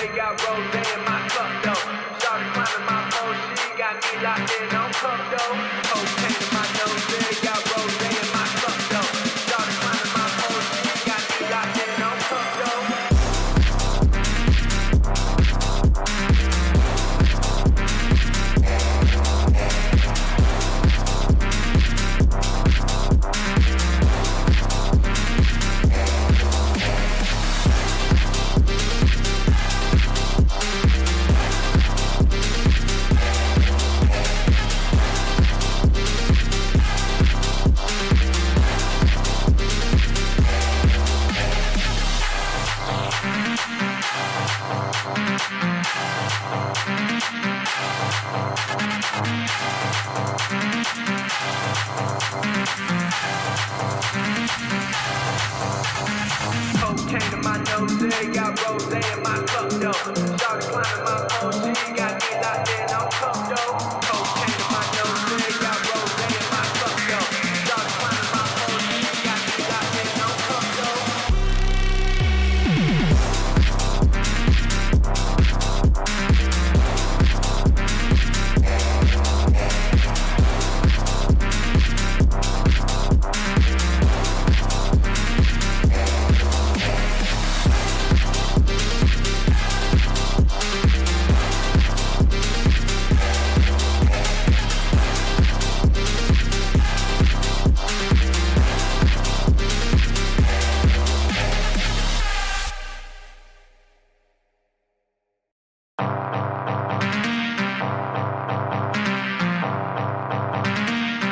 got rose in my cup though. Started climbing my pole, she got me locked in on cup though. Cocaine in my nose, got rose in my cup though. Started climbing my pole, she got me locked in on cup though. Cocaine in my nose, got rose in my cup though. Started climbing my pole, she got me locked in on cup though. Cocaine in my nose, got rose in my cup though. Started climbing my pole, she got me locked in on cup though. Cocaine in my nose, got rose in my cup though.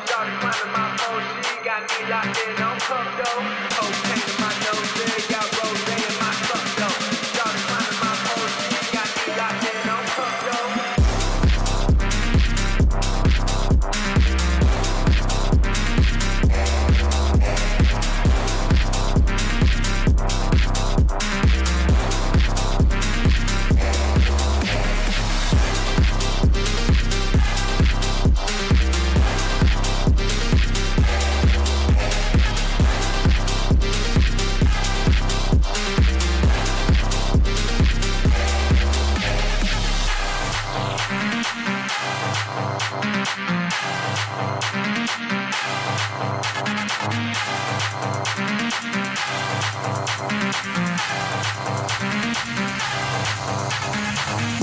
Started climbing my pole, she got me locked in on cup though. Cocaine in my nose, got rose in my cup though. Started climbing my pole, she got me locked in on cup though.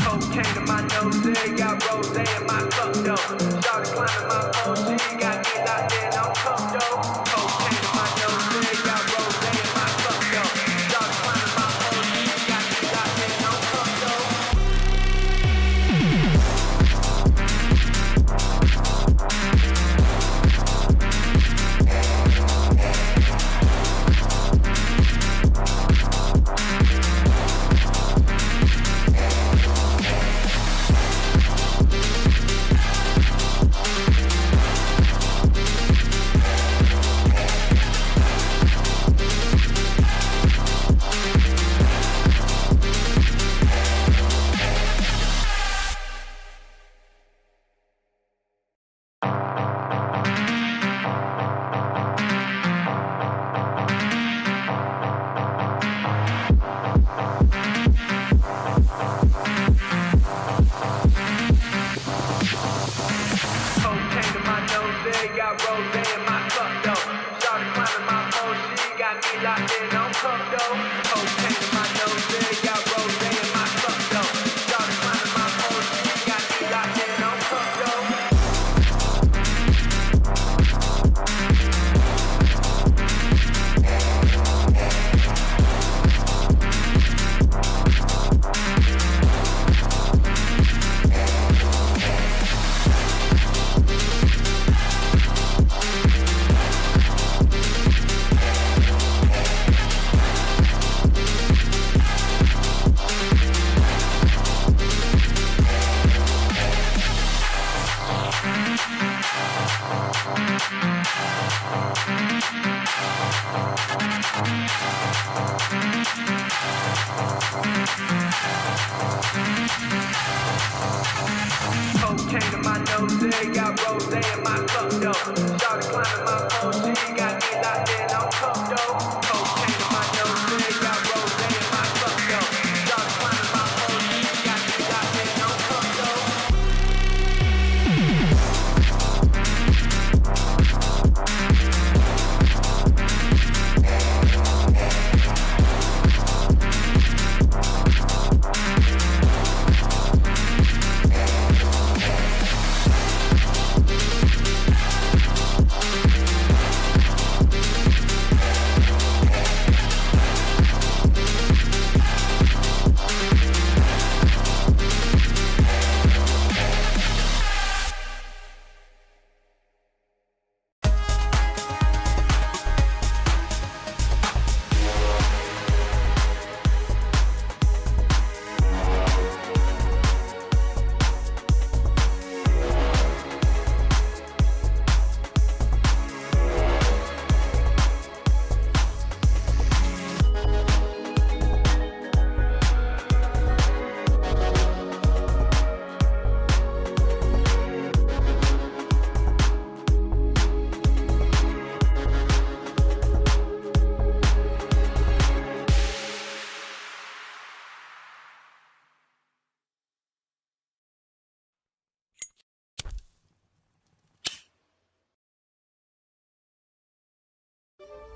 Cocaine in my nose, got rose in my cup though. Started climbing my pole, she got me locked in on cup though. Cocaine in my nose, got rose in my cup though. Started climbing my pole, she got me locked in on cup though.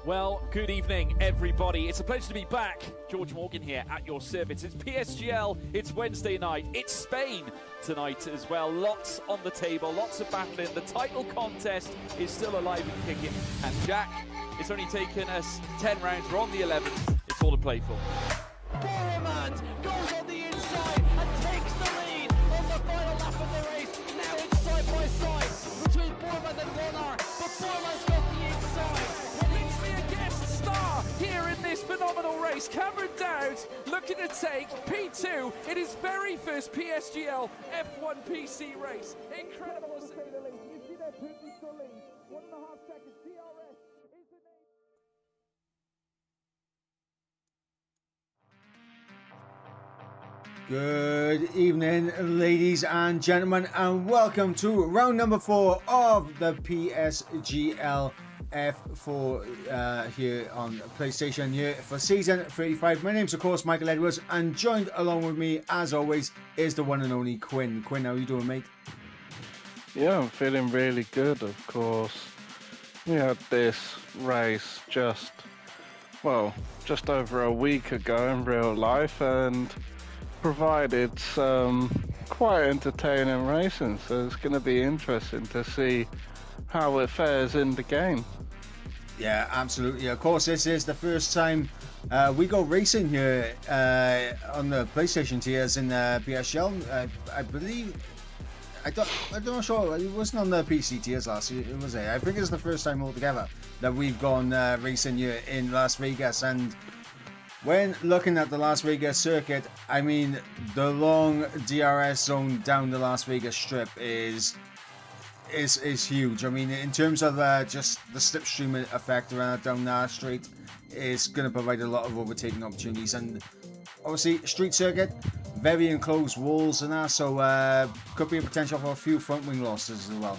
Well, good evening, everybody. It's a pleasure to be back. George Morgan here at your service. It's PSGL, it's Wednesday night, it's Spain tonight as well. Lots on the table, lots of battling. The title contest is still alive and kicking. And Jack, it's only taken us 10 rounds. We're on the 11th. It's all to play for. Boromant goes on the inside and takes the lead on the final lap of the race. Now it's side by side between Boromant and Warner, but Boromant's got the inside. A guest star here in this phenomenal race. Cameron Dowd looking to take P2 in his very first PSGL F1 PC race. Incredible to say the least. You see that beautiful lead. 1.5 seconds. DRS is the name. Good evening, ladies and gentlemen, and welcome to round number 4 of the PSGL F4 here on PlayStation here for season 35. My name's of course Michael Edwards, and joined along with me as always is the one and only Quinn. Quinn, how are you doing, mate? Yeah, I'm feeling really good, of course. We had this race just over a week ago in real life and provided some quite entertaining racing, so it's going to be interesting to see how it fares in the game. Yeah, absolutely. Of course, this is the first time we go racing here on the PlayStation tiers in PSGL. I believe, I'm not sure, it wasn't on the PC tiers last year, was it? I think it's the first time altogether that we've gone racing here in Las Vegas. And when looking at the Las Vegas circuit, I mean, the long DRS zone down the Las Vegas strip is huge. I mean, in terms of just the slipstream effect around down that straight, is going to provide a lot of overtaking opportunities. And obviously, street circuit, very enclosed walls and that, so could be a potential for a few front wing losses as well.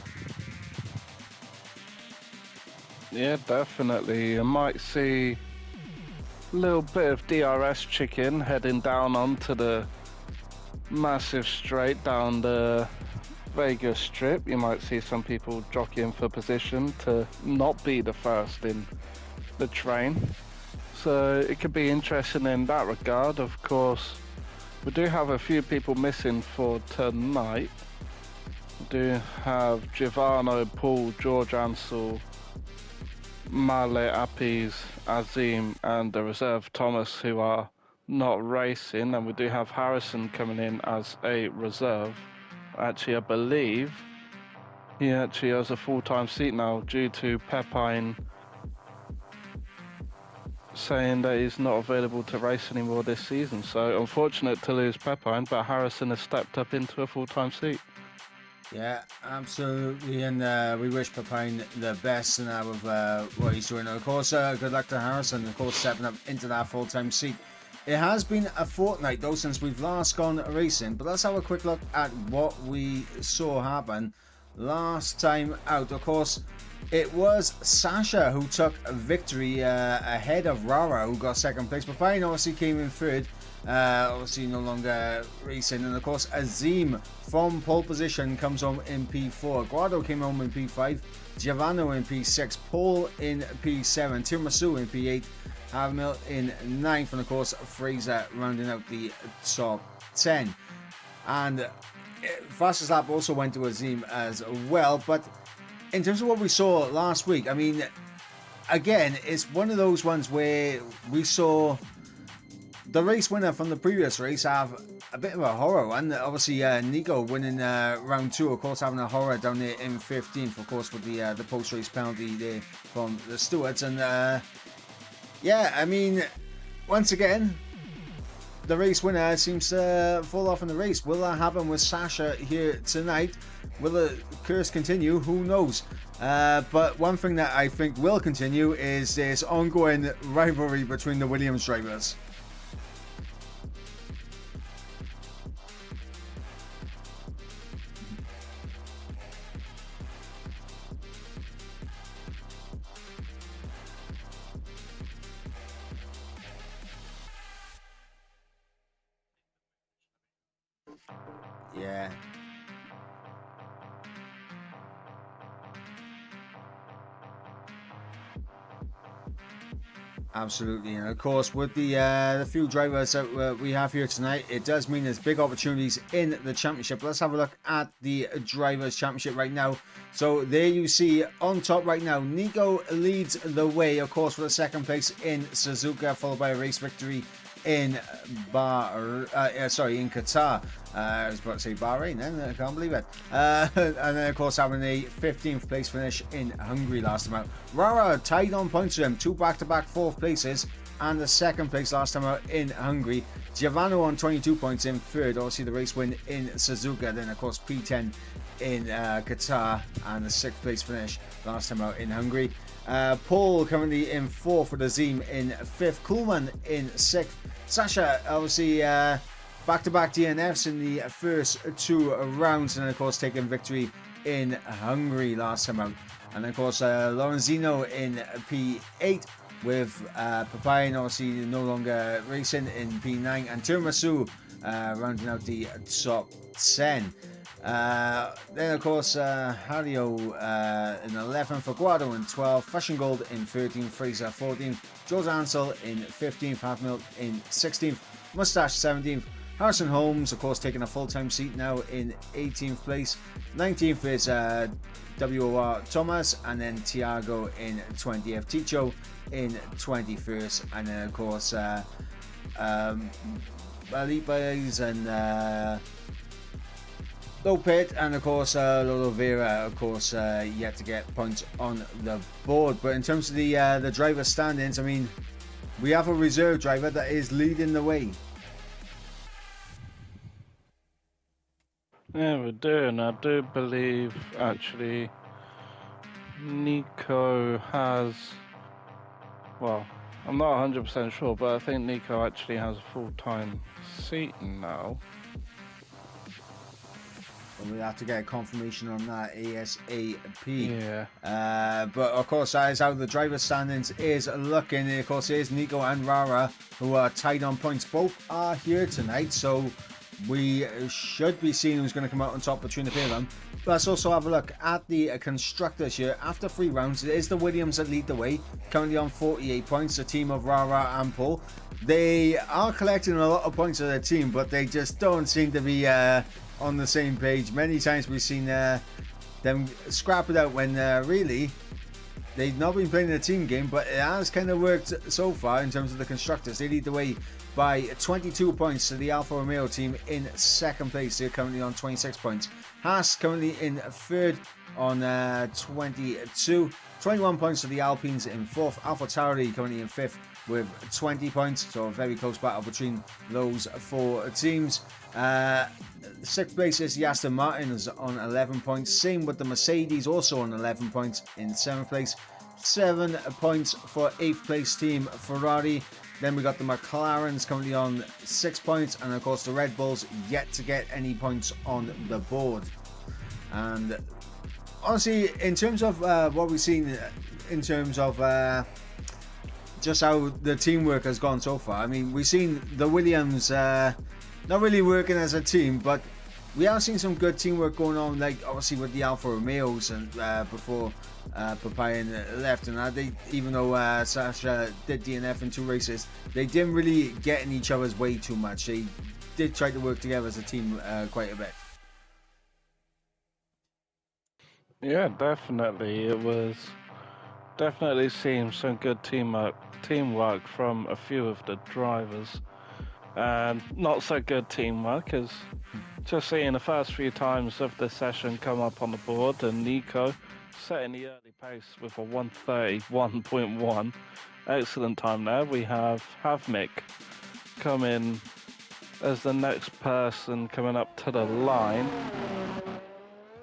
Yeah, definitely. You might see a little bit of DRS chicken heading down onto the massive straight down the Vegas strip. You might see some people jockeying for position to not be the first in the train, so it could be interesting in that regard. Of course, we do have a few people missing for tonight. We do have Giovanno, Paul, George Ansel, Male, Appies, Azim and the reserve Thomas, who are not racing, and we do have Harrison coming in as a reserve. Actually, I believe he actually has a full-time seat now due to Pepine saying that he's not available to race anymore this season. So unfortunate to lose Pepine, but Harrison has stepped up into a full-time seat. Yeah, absolutely, and we wish Pepine the best now with what he's doing. Of course, good luck to Harrison, of course, stepping up into that full-time seat. It has been a fortnight though since we've last gone racing, but let's have a quick look at what we saw happen last time out. Of course, it was Sasha who took a victory ahead of Rara, who got second place. Pepine obviously came in third, obviously no longer racing, and of course Azim from pole position comes home in P4. Guado came home in P5, Giovanni in P6, Paul in P7, Tiramisu in P8, Havmil in 9th, and of course Fraser rounding out the top 10. And fastest lap also went to Azim as well. But in terms of what we saw last week, I mean, again, it's one of those ones where we saw the race winner from the previous race have a bit of a horror one. Obviously, Nico winning round 2, of course, having a horror down there in 15th, of course, with the post-race penalty there from the stewards. And yeah, I mean, once again, the race winner seems to fall off in the race. Will that happen with Sasha here tonight? Will the curse continue? Who knows? But one thing that I think will continue is this ongoing rivalry between the Williams drivers. Yeah. Absolutely, and of course, with the few drivers that we have here tonight, it does mean there's big opportunities in the championship. Let's have a look at the drivers' championship right now. So there you see on top right now, Nico leads the way, of course, for the second place in Suzuka, followed by a race victory in in Qatar. I was about to say Bahrain then, I can't believe it. And then of course having a 15th place finish in Hungary last time out. Rara tied on points with him, 2 back-to-back 4th places and the 2nd place last time out in Hungary. Giovanni on 22 points in 3rd, obviously the race win in Suzuka, then of course P10 in Qatar and the 6th place finish last time out in Hungary. Paul currently in 4th with Azim in 5th, Kuhlman in 6th. Sasha obviously back-to-back DNFs in the first 2 rounds, and of course taking victory in Hungary last time out. And of course Lorenzino in P8 with Papayne obviously no longer racing in P9, and Tiramisu rounding out the top 10. Then of course Hario in 11th, Aguado in 12th, Fashion Gold in 13th, Fraser 14th, George Ansel in 15th, Half Milk in 16th, Mustache 17th, Harrison Holmes of course taking a full-time seat now in 18th place, 19th is WOR Thomas, and then Tiago in 20th, Ticho in 21st, and then of course Alipes and Lopet, and of course Lolo Vera of course yet to get points on the board. But in terms of the driver standings, I mean, we have a reserve driver that is leading the way. Yeah, we do, and I do believe actually Nico has, well, I'm not 100% sure, but I think Nico actually has a full-time seat now. We have to get a confirmation on that ASAP. Yeah. But of course, that is how the driver standings is looking. Of course, it is Nico and Rara who are tied on points. Both are here tonight, so we should be seeing who's going to come out on top between the pair of them. Let's also have a look at the constructors here. After 3 rounds, it is the Williams that lead the way, currently on 48 points, the team of Rara and Paul. They are collecting a lot of points as a team, but they just don't seem to be on the same page. Many times we've seen them scrap it out when really they've not been playing a team game, but it has kind of worked so far in terms of the constructors. They lead the way by 22 points to the Alfa Romeo team in 2nd place. They're currently on 26 points. Haas currently in 3rd on 22. 21 points to the Alpines in 4th. AlphaTauri currently in 5th with 20 points. So a very close battle between those 4 teams. 6th place is the Aston Martins on 11 points. Same with the Mercedes, also on 11 points in 7th place. 7 points for 8th place team Ferrari. Then we got the McLarens currently on 6 points, and of course the Red Bulls yet to get any points on the board. And honestly, in terms of what we've seen in terms of just how the teamwork has gone so far, I mean, we've seen the Williams not really working as a team, but we have seen some good teamwork going on, like obviously with the Alfa Romeos and before Papayne left, and they, even though Sasha did DNF in 2 races, they didn't really get in each other's way too much. They did try to work together as a team quite a bit. Yeah, definitely. It was definitely seemed some good teamwork from a few of the drivers, and not so good teamwork as just seeing the first few times of the session come up on the board, and Nico setting the early pace with a 1:31.1. Excellent time there. We have Havmik come in as the next person coming up to the line.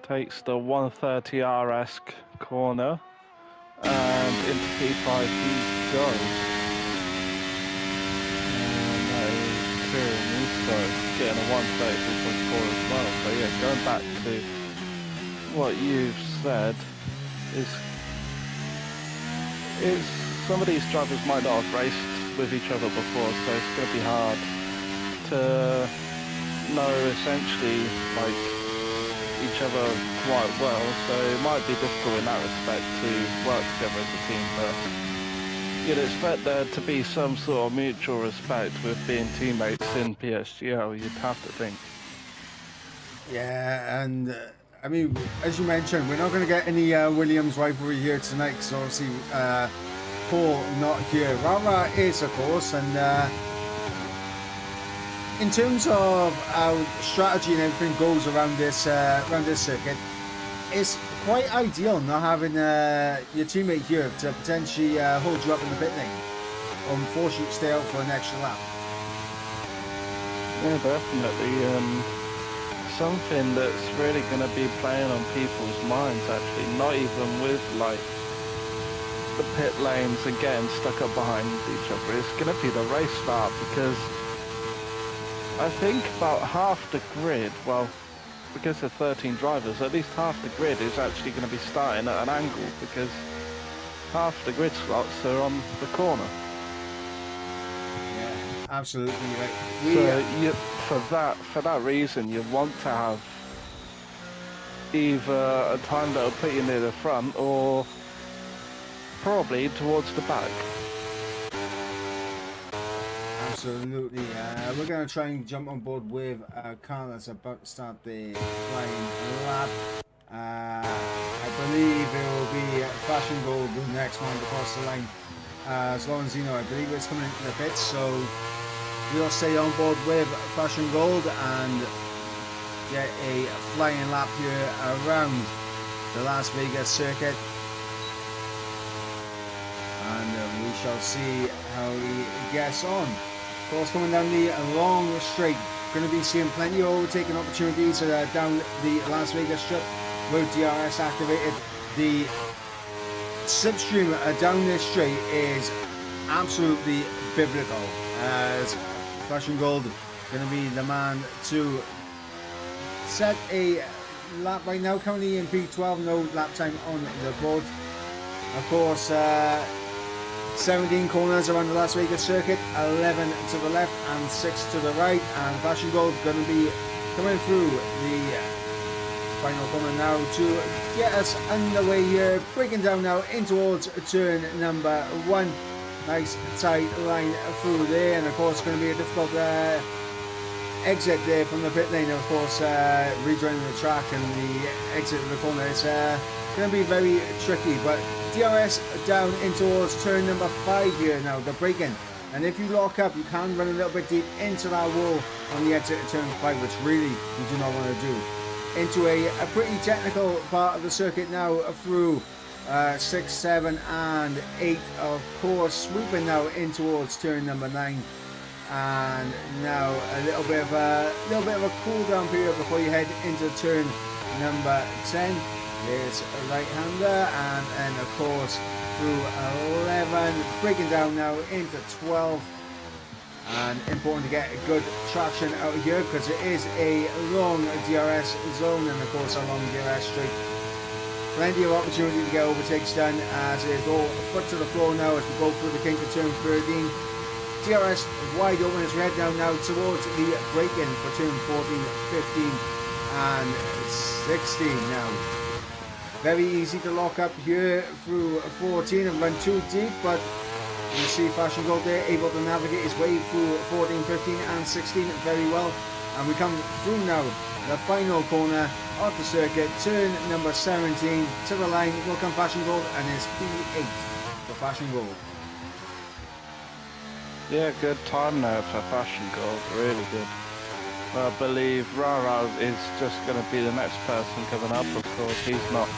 Takes the 130 RS corner, and into P5 he goes. And that is cool. Nico getting a 133.4 as well. So yeah, going back to what you've said, is some of these drivers might not have raced with each other before, so it's going to be hard to know essentially like each other quite well, so it might be difficult in that respect to work together as a team, but you'd expect there to be some sort of mutual respect with being teammates in PSGL, you'd have to think. Yeah, and I mean, as you mentioned, we're not going to get any Williams rivalry here tonight because obviously Paul not here. Rara is, of course, and in terms of how strategy and everything goes around this circuit, it's quite ideal not having your teammate here to potentially hold you up in the pit lane or force you to stay out for an extra lap. Yeah, definitely. Something that's really going to be playing on people's minds, actually, not even with like the pit lanes and getting stuck up behind each other. It's going to be the race start, because I think about half the grid, well, because of 13 drivers, at least half the grid is actually going to be starting at an angle, because half the grid slots are on the corner. Yeah, absolutely right. So for that reason, you want to have either a time that will put you near the front or probably towards the back. Absolutely. We're going to try and jump on board with Carl that's about to start the flying lap. I believe it will be Fashion Gold, the next one to cross the line. As long as you know, I believe it's coming into the pits, so we'll stay on board with Fashion Gold and get a flying lap here around the Las Vegas circuit. And we shall see how he gets on. Of course, coming down the long straight, going to be seeing plenty of overtaking opportunities down the Las Vegas strip with DRS activated. The slipstream down this straight is absolutely biblical. As Fashion Gold going to be the man to set a lap right now, currently in P12, no lap time on the board. Of course, 17 corners around the Las Vegas circuit, 11 to the left and 6 to the right, and Fashion Gold going to be coming through the final corner now to get us underway here, breaking down now in towards turn number 1. Nice tight line through there, and of course going to be a difficult exit there from the pit lane. Of course, rejoining the track and the exit of the corner, it's going to be very tricky, but DRS down in towards turn number 5 here now, the braking, and if you lock up you can run a little bit deep into that wall on the exit of turn 5, which really you do not want to do. Into a pretty technical part of the circuit now through 6, 7 and 8, of course, swooping now in towards turn number 9, and now a little bit of a cool down period before you head into turn number 10. It's a right-hander, and then of course through 11, breaking down now into 12, and important to get good traction out here because it is a long DRS zone, and of course a long DRS straight. Plenty of opportunity to get overtakes done as it is all foot to the floor now as we go through the kink of turn 13. DRS wide open as we head down now towards the break-in for turn 14, 15 and 16 now. Very easy to lock up here through 14 and run too deep, but you see Fashion Gold there able to navigate his way through 14, 15 and 16 very well. And we come through now the final corner of the circuit, turn number 17. To the line will come Fashion Gold and it's P8 for Fashion Gold. Yeah, good time there for Fashion Gold, really good. I believe Rara is just going to be the next person coming up. Of course, he's not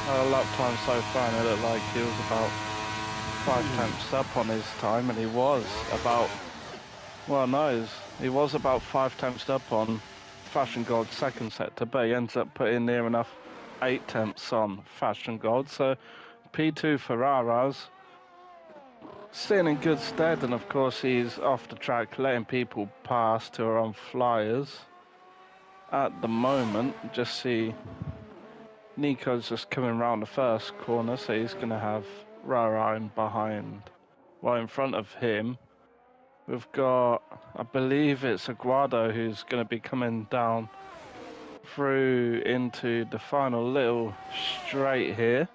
a lap time so far, and it looked like he was about 5 tenths up on his time, and he was about, well, no, he was about 5 tenths up on Fashion Gold's second sector, but he ends up putting near enough 8 tenths on Fashion Gold. So P2 for Rara's sitting in good stead, and of course he's off the track letting people past who are on flyers at the moment. Just see Nico's just coming round the first corner, so he's going to have Rara in behind. Well, in front of him we've got, I believe it's Aguado, who's going to be coming down through into the final little straight here.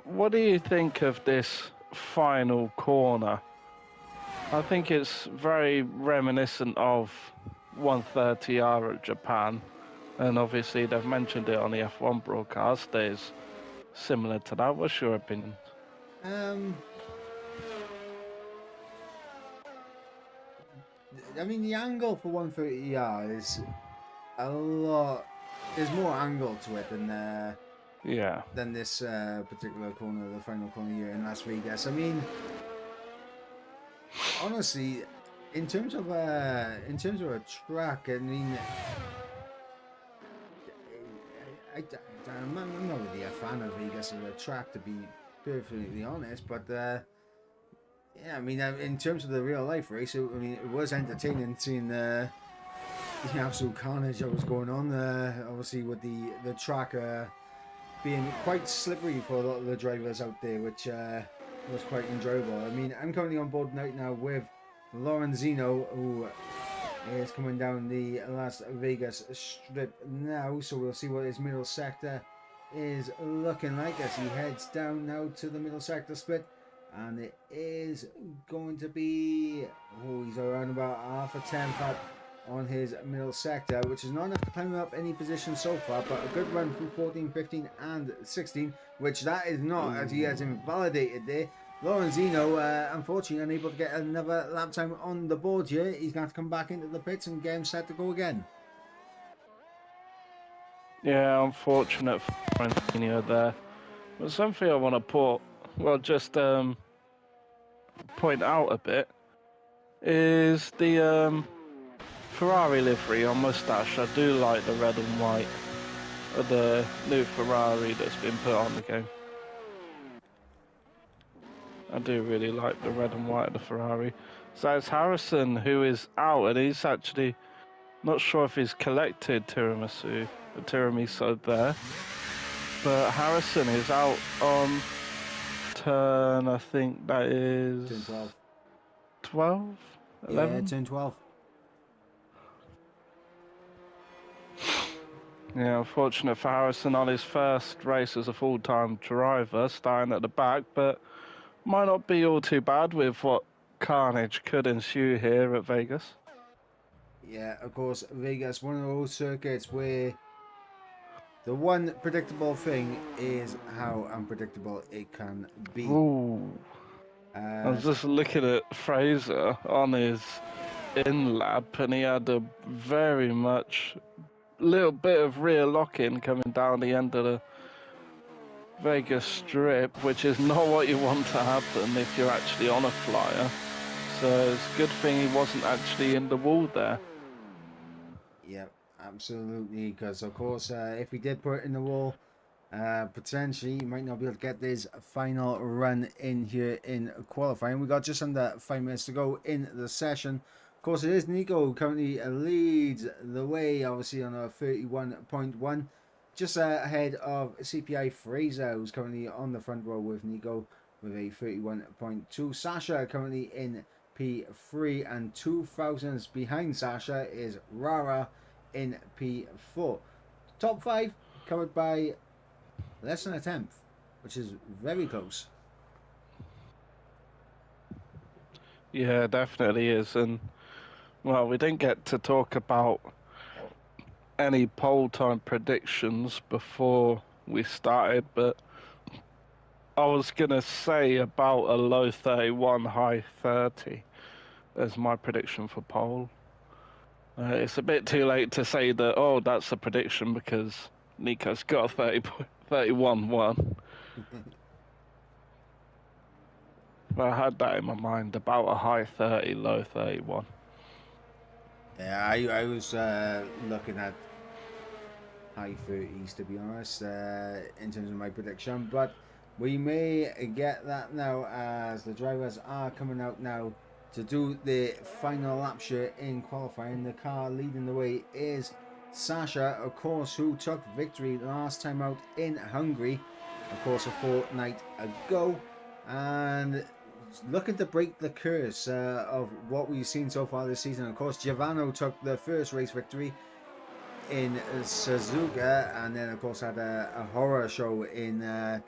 What do you think of this final corner. I think it's very reminiscent of 130R at Japan, and obviously they've mentioned it on the F1 broadcast. It's similar to that. What's your opinion? I mean, the angle for 130R is a lot. There's more angle to it Yeah. than this particular corner, the final corner here in Las Vegas. I mean, honestly, in terms of a track, I mean, I'm not really a fan of Vegas as a track, to be perfectly honest. But yeah, I mean, in terms of the real life race, I mean, it was entertaining seeing the absolute carnage that was going on. Obviously, with the track being quite slippery for a lot of the drivers out there, which was quite enjoyable. I mean, I'm currently on board right now with Lorenzino, who is coming down the Las Vegas strip now, so we'll see what his middle sector is looking like as he heads down now to the middle sector split. And it is going to be, he's around about half a tenth up on his middle sector, which is not enough to climb up any position so far, but a good run through 14, 15 and 16, which that is not, as he has invalidated there. Lorenzino, unfortunately, unable to get another lap time on the board here. He's going to have to come back into the pits and get him set to go again. Yeah, unfortunate for Lorenzino there. But something I want to just point out a bit is the Ferrari livery on Mustache. I do like the red and white of the new Ferrari that's been put on the game. I do really like the red and white of the Ferrari. So it's Harrison who is out, and he's actually not sure if he's collected tiramisu there. But Harrison is out on turn, I think that is... Turn 12. 12? 11? Yeah, turn 12. Yeah, unfortunate for Harrison on his first race as a full-time driver, starting at the back, but might not be all too bad with what carnage could ensue here at Vegas. Yeah, of course, Vegas, one of those circuits where the one predictable thing is how unpredictable it can be. Ooh. I was just looking at Fraser on his in-lap, and he had a very much little bit of rear lock-in coming down the end of the Vegas strip, which is not what you want to happen if you're actually on a flyer. So it's a good thing he wasn't actually in the wall there. Yep, absolutely, because of course if he did put it in the wall, potentially he might not be able to get this final run in here in qualifying. We got just under 5 minutes to go in the session. Of course, it is Nico who currently leads the way, obviously on a 31.1. Just ahead of CPI Fraser, who's currently on the front row with Nico with a 31.2. Sasha currently in P3, and 2 thousandths behind Sasha is Rara in P4. Top 5 covered by less than a tenth, which is very close. Yeah, definitely is. And well, we didn't get to talk about any pole time predictions before we started, but I was gonna say about a low 31, high 30 as my prediction for pole. It's a bit too late to say that, oh, that's a prediction, because Nico's got a 31-1. But I had that in my mind, about a high 30, low 31. Yeah, I was looking at high 30s, to be honest, in terms of my prediction, but we may get that now as the drivers are coming out now to do the final lap share in qualifying. The car leading the way is Sasha, of course, who took victory last time out in Hungary, of course, a fortnight ago, and looking to break the curse of what we've seen so far this season. Of course, Giovanni took the first race victory in Suzuka, and then of course had a horror show in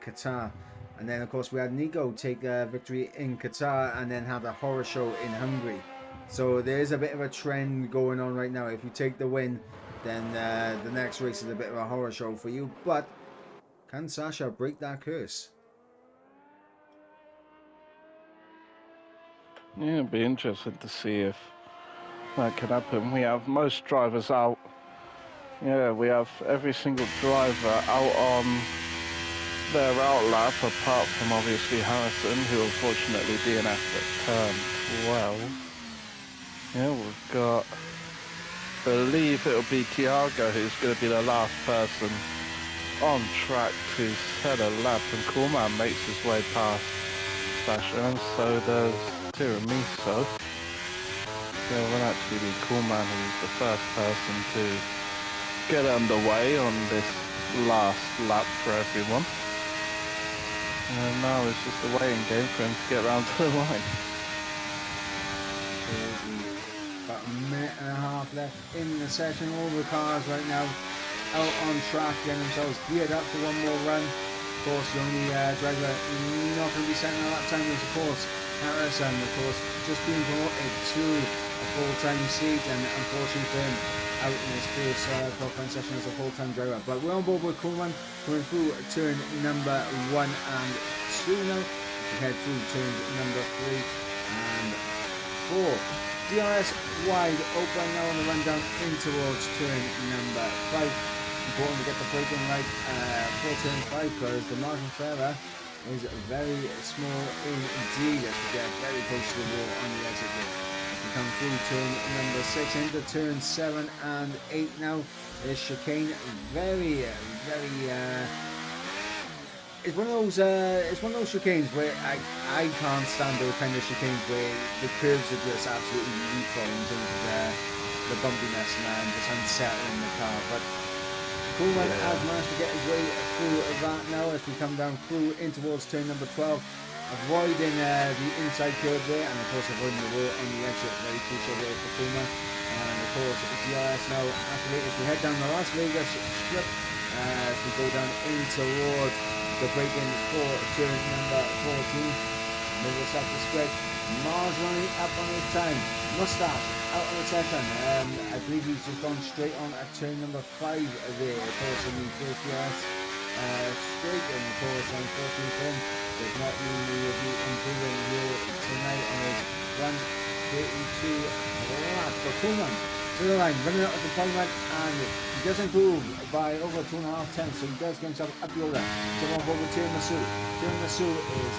Qatar And then, of course, we had Nico take victory in Qatar and then have a horror show in Hungary. So there is a bit of a trend going on right now. If you take the win, then the next race is a bit of a horror show for you. But can Sasha break that curse? Yeah, it'd be interesting to see if that can happen. We have most drivers out. Yeah, we have every single driver out on their out lap, apart from obviously Harrison, who unfortunately DNF'd at turn 12. Yeah, we've got, believe it'll be Tiago who's going to be the last person on track to set a lap, and Coolman makes his way past Sasha, and so does Tiramisu. So it will actually be Coolman who's the first person to get underway on this last lap for everyone. And now it's just a waiting game for him to get round to the line. About a minute and a half left in the session. All the cars right now out on track, getting themselves geared up for one more run. Of course, the only driver not going to be setting a lap time is, of course, Harrison. Of course, just being promoted to a full-time seat, and unfortunately for him, out in his first qualifying session as a full-time driver. But we're on board with Coleman coming through turn number 1 and 2 now. We head through turns number 3 and 4. DRS wide open now on the run down in towards turn number 5. Important to get the braking right for turn 5, because the margin for error is very small indeed as we get very close to the wall on the exit there. We come through turn number 6 into turn 7 and 8 now. This chicane very it's one of those chicanes where I can't stand those kind of chicanes where the curves are just absolutely lethal in terms of the bumpiness and just unsettling the car. But Coolman has managed to get his way through that now as we come down through in towards turn number 12, avoiding the inside curve there, and of course avoiding the wall on the exit. Very crucial there for Coolman. And of course DRS now activated as we head down the Las Vegas strip as we go down in towards the break-in for turn number 14. Middle sector spread. Mars running up on his time. Mustache out on the session. I believe he's just gone straight on at turn number 5 there. Of course, in the first DRS straight, and of course, unfortunately for him, does not mean we will be improving here tonight on his 132 lap. But Coleman to the line, running out of deployment, and he does improve by over 2.5 tenths, so he does get himself up the order. So on board with Tiramisu. Tiramisu is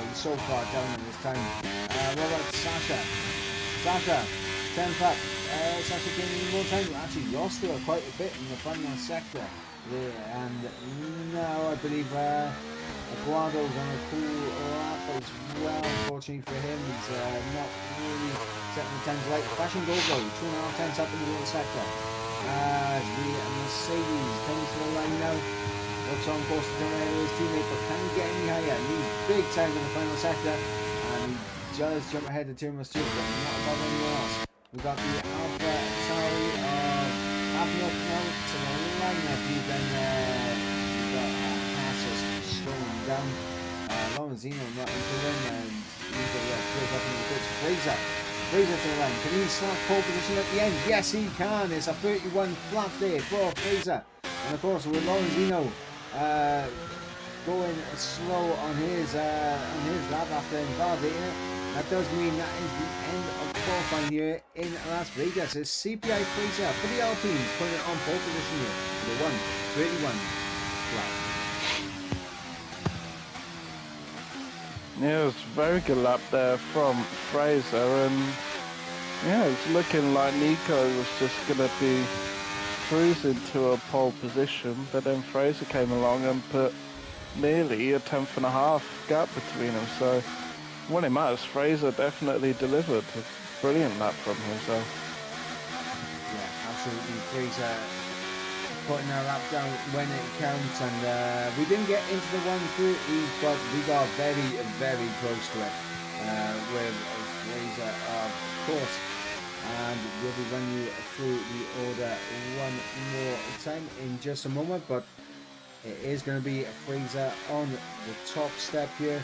he's so far down in his time. What about Sasha? Sasha, 10th up. Sasha came in more time, actually lost her quite a bit in the final sector there, and now I believe Aguado's on a cool lap as well. Unfortunately for him, he's not really setting the times right. Fashion Gold though, 2.5 tenths up in the middle sector. As the Mercedes comes to the line now. Looks on course to turn his teammate, but can he get any higher? He's big time in the final sector, and he does jump ahead to Tiramisu, but not above anyone else. We've got the Alpha Tauri Avnok now to the line. I believe then we've got Passos slowing down. Lorenzino not improving, and he's got clear up in the pits. Fraser to the line. Can he slap pole position at the end? Yes, he can. It's a 31 flat there for Fraser. And of course, with Lorenzino going slow on his lap after invalidating it, that does mean that is the end of qualifying here in Las Vegas. It's CPI Fraser for the Alpines putting it on pole position here for the 131 flat. Yeah, it was a very good lap there from Fraser, and yeah, it's looking like Nico was just going to be cruising to a pole position, but then Fraser came along and put nearly a 10th and a half gap between them. So when it matters, Fraser definitely delivered. A brilliant lap from himself. Yeah, absolutely. Fraser putting our lap down when it counts, and we didn't get into the 130, but we got very, very close to it with Fraser, of course. And we'll be running you through the order one more time in just a moment, but It is going to be Fraser on the top step here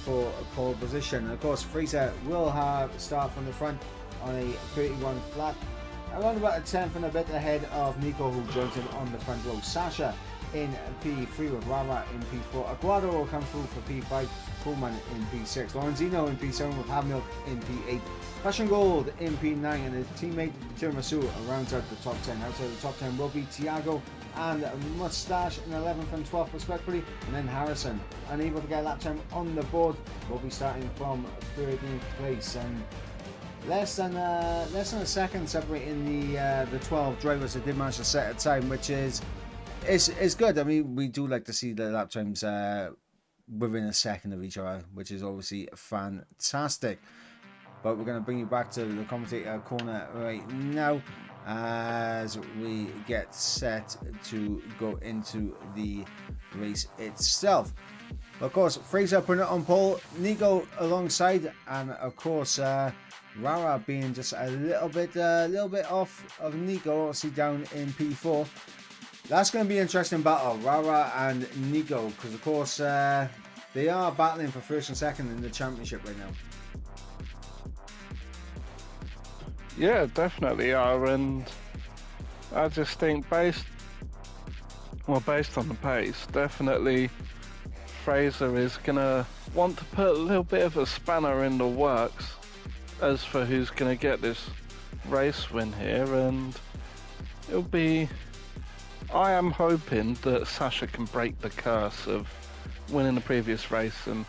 for a pole position. And of course, Fraser will have start from the front on a 31 flat, around about a 10th and a bit ahead of Nico, who joins him on the front row. Sasha in P3 with Rara in P4. Aguado will come through for P5. Pullman in P6. Lorenzino in P7 with Hamilk in P8. Fashion Gold in P9, and his teammate Tiramisu rounds out the top 10. Outside the top 10 will be Tiago and Mustache in 11th and 12th respectively, and then Harrison, unable to get a lap time on the board, will be starting from 13th place, and less than a second separating the 12 drivers that did manage to set a time, which is good. I mean, we do like to see the lap times within a second of each other, which is obviously fantastic. But we're going to bring you back to the commentator corner right now as we get set to go into the race itself. Of course, Fraser putting it on pole, Nico alongside, and of course Rara being just a little bit off of Nico, obviously down in P4. That's going to be an interesting battle, Rara and Nico, because of course they are battling for first and second in the championship right now. Yeah, definitely are, and I just think based on the pace, definitely Fraser is gonna want to put a little bit of a spanner in the works as for who's gonna get this race win here, and it'll be, I am hoping that Sasha can break the curse of winning the previous race and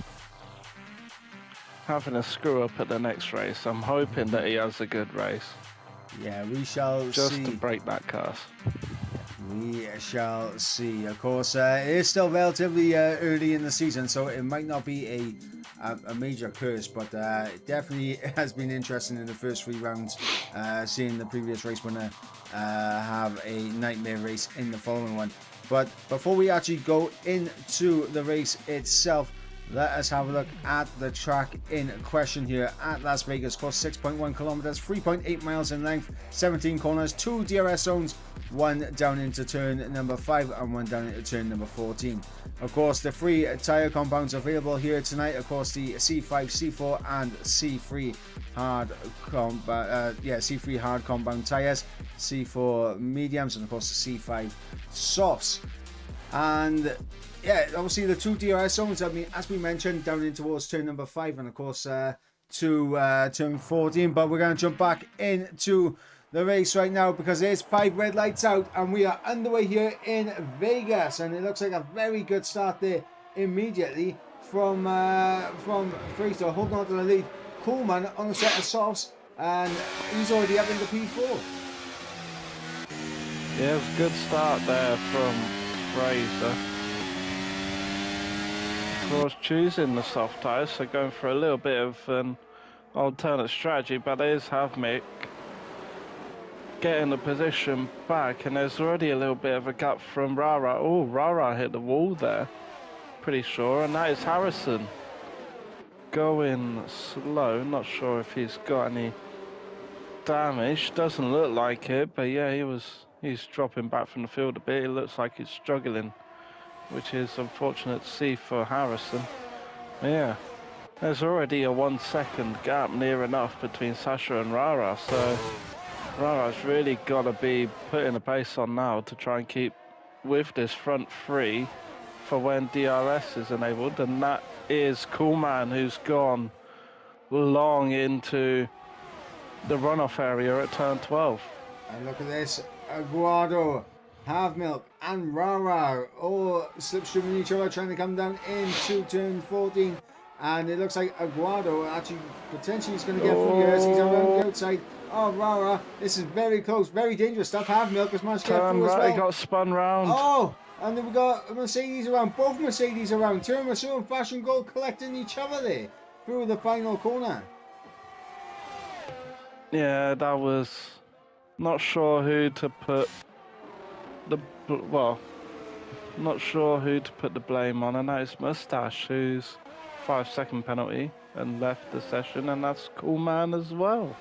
having a screw up at the next race. I'm hoping that he has a good race. Yeah, we shall see. Just to break that curse. We shall see. Of course, it is still relatively early in the season, so it might not be a major curse, but it definitely has been interesting in the first 3 rounds, seeing the previous race winner have a nightmare race in the following one. But before we actually go into the race itself, let us have a look at the track in question here at Las Vegas. Course 6.1 kilometers, 3.8 miles in length, 17 corners, 2 DRS zones, 1 down into turn number 5 and 1 down into turn number 14. Of course, the 3 tyre compounds available here tonight. Of course, the C5, C4 and C3 C3 hard compound tyres, C4 mediums, and of course the C5 softs. And yeah, obviously the 2 DRS zones, I mean, as we mentioned, down in towards turn number 5 and of course to turn 14. But we're going to jump back into the race right now because there's 5 red lights out and we are underway here in Vegas, and it looks like a very good start there immediately from Fraser holding on to the lead. Coleman on the set of softs, and he's already up into P4. Yeah, it was a good start there from Fraser. Of course, choosing the soft tyres, so going for a little bit of an alternate strategy, but there's Havmik getting the position back, and there's already a little bit of a gap from Rara. Oh, Rara hit the wall there, pretty sure, and that is Harrison going slow. Not sure if he's got any damage, doesn't look like it, but yeah, he's dropping back from the field a bit. It looks like he's struggling, which is unfortunate to see for Harrison. Yeah, there's already a 1 second gap near enough between Sasha and Rara, so Rara's really got to be putting a pace on now to try and keep with this front 3 for when DRS is enabled, and that is Coolman, who's gone long into the runoff area at turn 12. And look at this, Aguado, Havmilk and Rara all slipstreaming each other, trying to come down into turn 14. And it looks like Aguado actually potentially is going to get through here as he's around the outside. Oh, Rara, this is very close, very dangerous stuff. Havmilk has managed to get through as well. He got spun round. Oh, and then we got Mercedes around, both Mercedes around. Tiramisu and Fashion Gold collecting each other there through the final corner. Yeah, that was not sure who to put the blame on, and that is Mustache, who's 5-second penalty and left the session, and that's Coolman as well.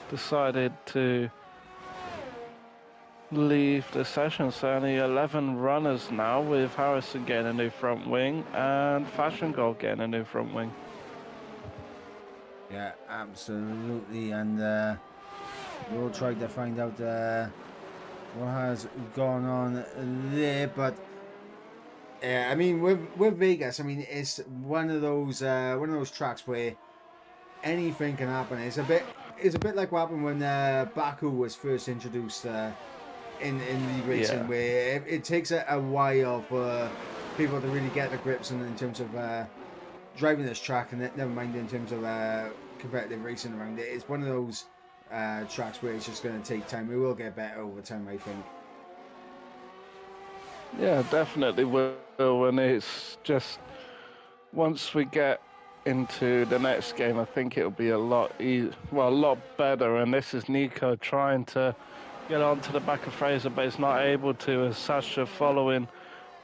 Decided to leave the session. So only 11 runners now, with Harrison getting a new front wing and Fashion Gold getting a new front wing. Yeah, absolutely. And we'll try to find out what has gone on there. But yeah, I mean, with Vegas, I mean, it's one of those tracks where anything can happen. It's a bit like what happened when Baku was first introduced in the racing, Yeah. where it takes a while for people to really get the grips in terms of driving this track, and never mind in terms of competitive racing around it. It's one of those tracks where it's just going to take time. We will get better over time, I think. Yeah, definitely will. And it's just, once we get into the next game, I think it'll be a lot better. And this is Nico trying to get onto the back of Fraser, but he's not able to, as Sasha following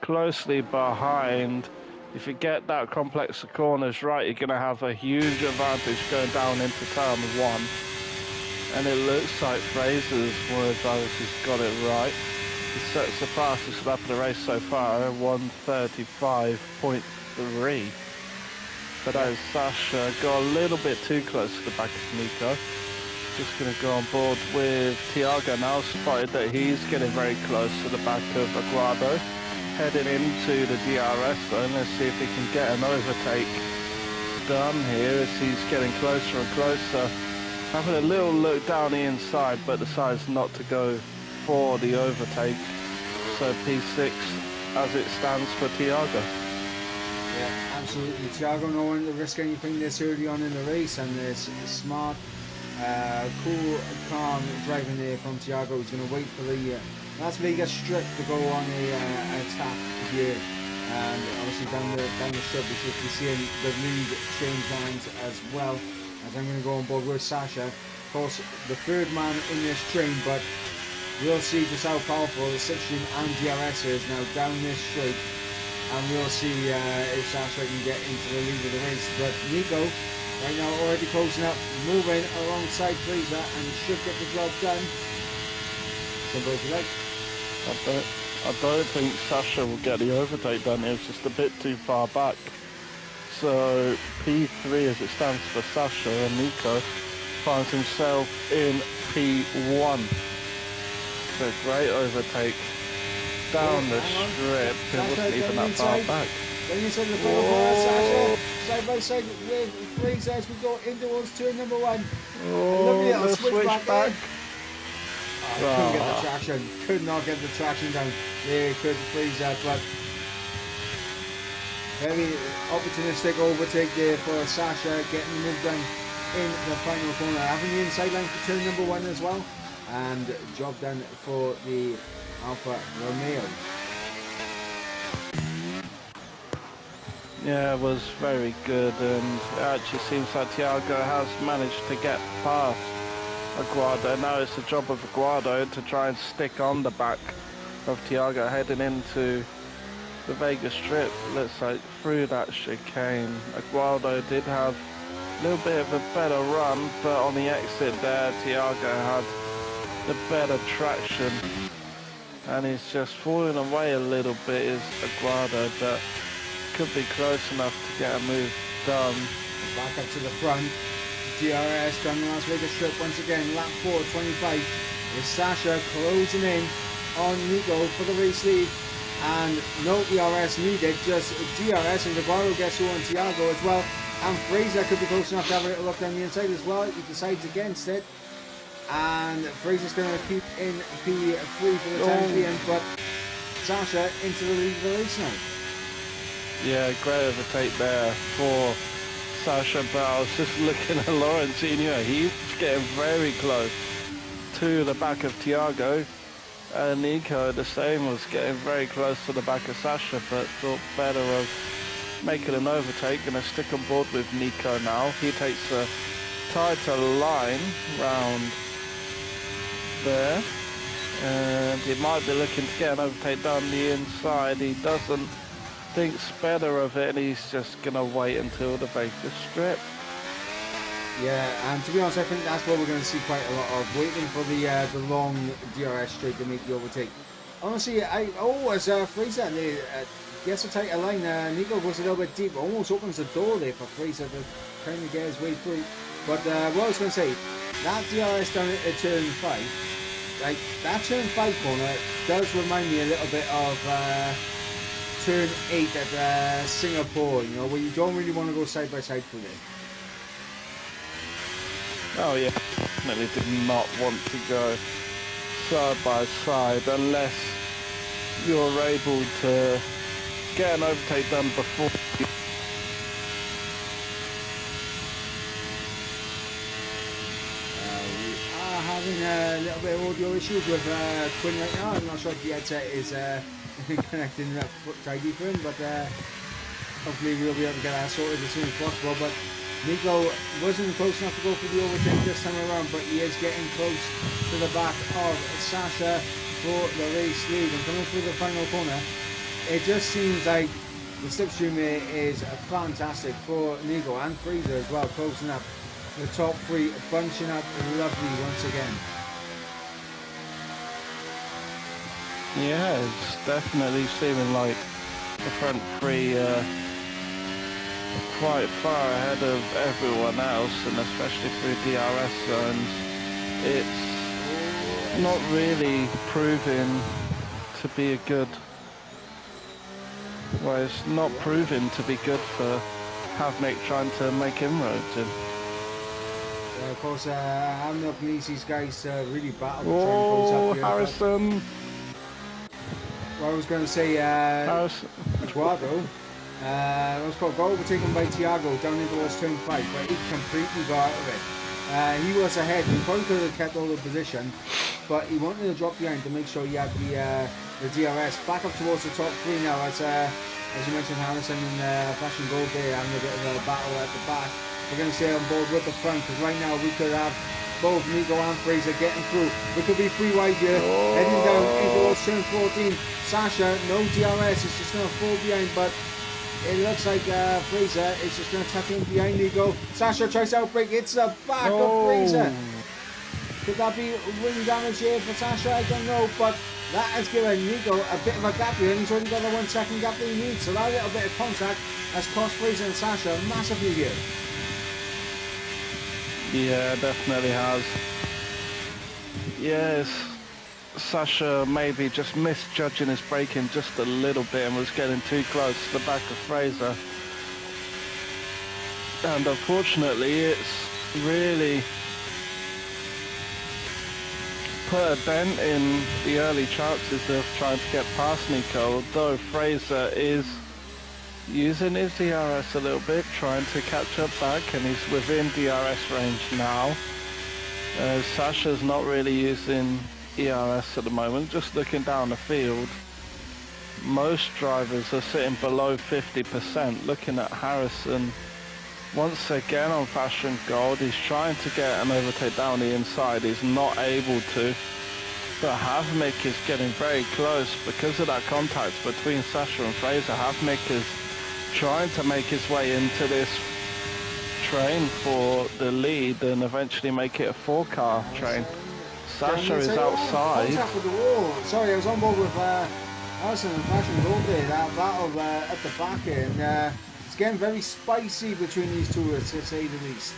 closely behind. If you get that complex of corners right, you're going to have a huge advantage going down into turn one. And it looks like Fraser's one of the drivers who's got it right. He sets the fastest lap of the race so far, 1:35.3. But as Sasha got a little bit too close to the back of Nico. Just going to go on board with Tiago now, spotted that he's getting very close to the back of Aguado. Heading into the DRS zone. Let's see if he can get an overtake done here as he's getting closer and closer. Having a little look down the inside, but decides not to go for the overtake. So P6 as it stands for Tiago. Yeah, absolutely. Tiago not wanting to risk anything this early on in the race, and this smart, cool, calm driving there from Tiago. He's going to wait for the Las Vegas strip to go on a attack here, and obviously down the strip we should be seeing the lead change lines as well. As I'm going to go on board with Sasha, of course the third man in this train, but we'll see just how powerful the 16 and DRS is now down this straight, and we'll see if Sasha can get into the lead of the race. But Nico right now already closing up, moving alongside Fraser, and should get the job done. Simple as you like. I don't think Sasha will get the overtake done. It was just a bit too far back. So P3 as it stands for Sasha, and Nico finds himself in P1. So great overtake down the strip. It wasn't even that far back. Then inside the photo corner, Sasha side by side with Fraser as we go in towards turn number one. Lovely little switch back. Couldn't get the traction. Could not get the traction down. There could Fraser, but very opportunistic overtake there for Sasha, getting the move done in the final corner. Having the inside line for turn number one as well. And job done for the Alfa Romeo. Yeah, it was very good, and it actually seems like Tiago has managed to get past Aguado. Now it's the job of Aguado to try and stick on the back of Tiago heading into the Vegas Strip. Looks like through that chicane, Aguado did have a little bit of a better run, but on the exit there, Tiago had the better traction, and he's just falling away a little bit is Aguado, but could be close enough to get a move done. Back up to the front. DRS done the Las Vegas Strip once again. Lap 4:25 is Sasha closing in on Nico for the race lead, and no DRS needed, just DRS, and Aguado gets through on Tiago as well, and Fraser could be close enough to have a little look down the inside as well. He decides against it, and Fraser's going to keep in P3 for the time being, but Sasha into the lead of the race now. Yeah, great overtake there for Sasha, but I was just looking at Lawrencinho. He's getting very close to the back of Tiago, and Nico the same, was getting very close to the back of Sasha, but thought better of making an overtake. Gonna stick on board with Nico now. He takes a tighter line round there, and he might be looking to get an overtake down the inside. He doesn't, thinks better of it, and he's just gonna wait until the Vegas Strip. Yeah, and to be honest, I think that's what we're going to see quite a lot of, waiting for the long DRS straight to make the overtake. Honestly, as Fraser gets a tighter line, Nico goes a little bit deep, almost opens the door there for Fraser to kind of get his way through. But what I was going to say, that DRS down at turn 5, like that turn 5 corner does remind me a little bit of turn 8 at Singapore, you know, where you don't really want to go side by side through it. Oh yeah, definitely did not want to go side by side unless you're able to get an overtake done before you. We are having a little bit of audio issues with Quinn right now. I'm not sure if the headset is connecting tidy for him, but hopefully we'll be able to get that sorted as soon as possible. But Nico wasn't close enough to go for the overtake this time around, but he is getting close to the back of Sasha for the race lead. And coming through the final corner, it just seems like the slipstream here is fantastic for Nico and Fraser as well, closing up the top 3, bunching up lovely once again. Yeah, it's definitely seeming like the front 3 quite far ahead of everyone else, and especially through DRS zones. It's not really proving to be a good, well, it's not proving to be good for Havnik trying to make inroads in. Of course, Havnik needs these guys to really battle to try and close up here. Harrison! Well, I was going to say, Harrison. Eduardo. Was got overtaken by Thiago down into towards turn 5, but he completely got out of it. He was ahead. He probably could have kept all the position, but he wanted to drop behind to make sure he had the DRS back up towards the top 3 now. As you mentioned, Harrison and Fashion Gold there having a bit of a battle at the back. We're going to stay on board with the front, because right now we could have both Nico and Fraser getting through. We could be 3 wide here, heading down into towards turn 14. Sasha, no DRS, it's just going to fall behind, but it looks like Fraser is just going to tuck in behind Nico. Sasha tries to outbrake. It's the back of Fraser. Could that be wing damage here for Sasha? I don't know, but that has given Nico a bit of a gap here, and he's only got the 1 second gap that he needs. So that little bit of contact has cost Fraser and Sasha massively here. Yeah, definitely has. Yes. Sasha maybe just misjudging his braking just a little bit and was getting too close to the back of Fraser. And unfortunately, it's really put a dent in the early chances of trying to get past Nico, although Fraser is using his DRS a little bit, trying to catch up back, and he's within DRS range now. Sasha's not really using ERS at the moment. Just looking down the field, most drivers are sitting below 50%. Looking at Harrison once again on Fashion Gold, he's trying to get an overtake down the inside, he's not able to, but Havnik is getting very close because of that contact between Sasha and Fraser. Havnik is trying to make his way into this train for the lead and eventually make it a 4-car train. Sasha is outside. Contact with the wall. Sorry, I was on board with Harrison and Fashion Gold there. That battle at the back here, and it's getting very spicy between these two, to say the least.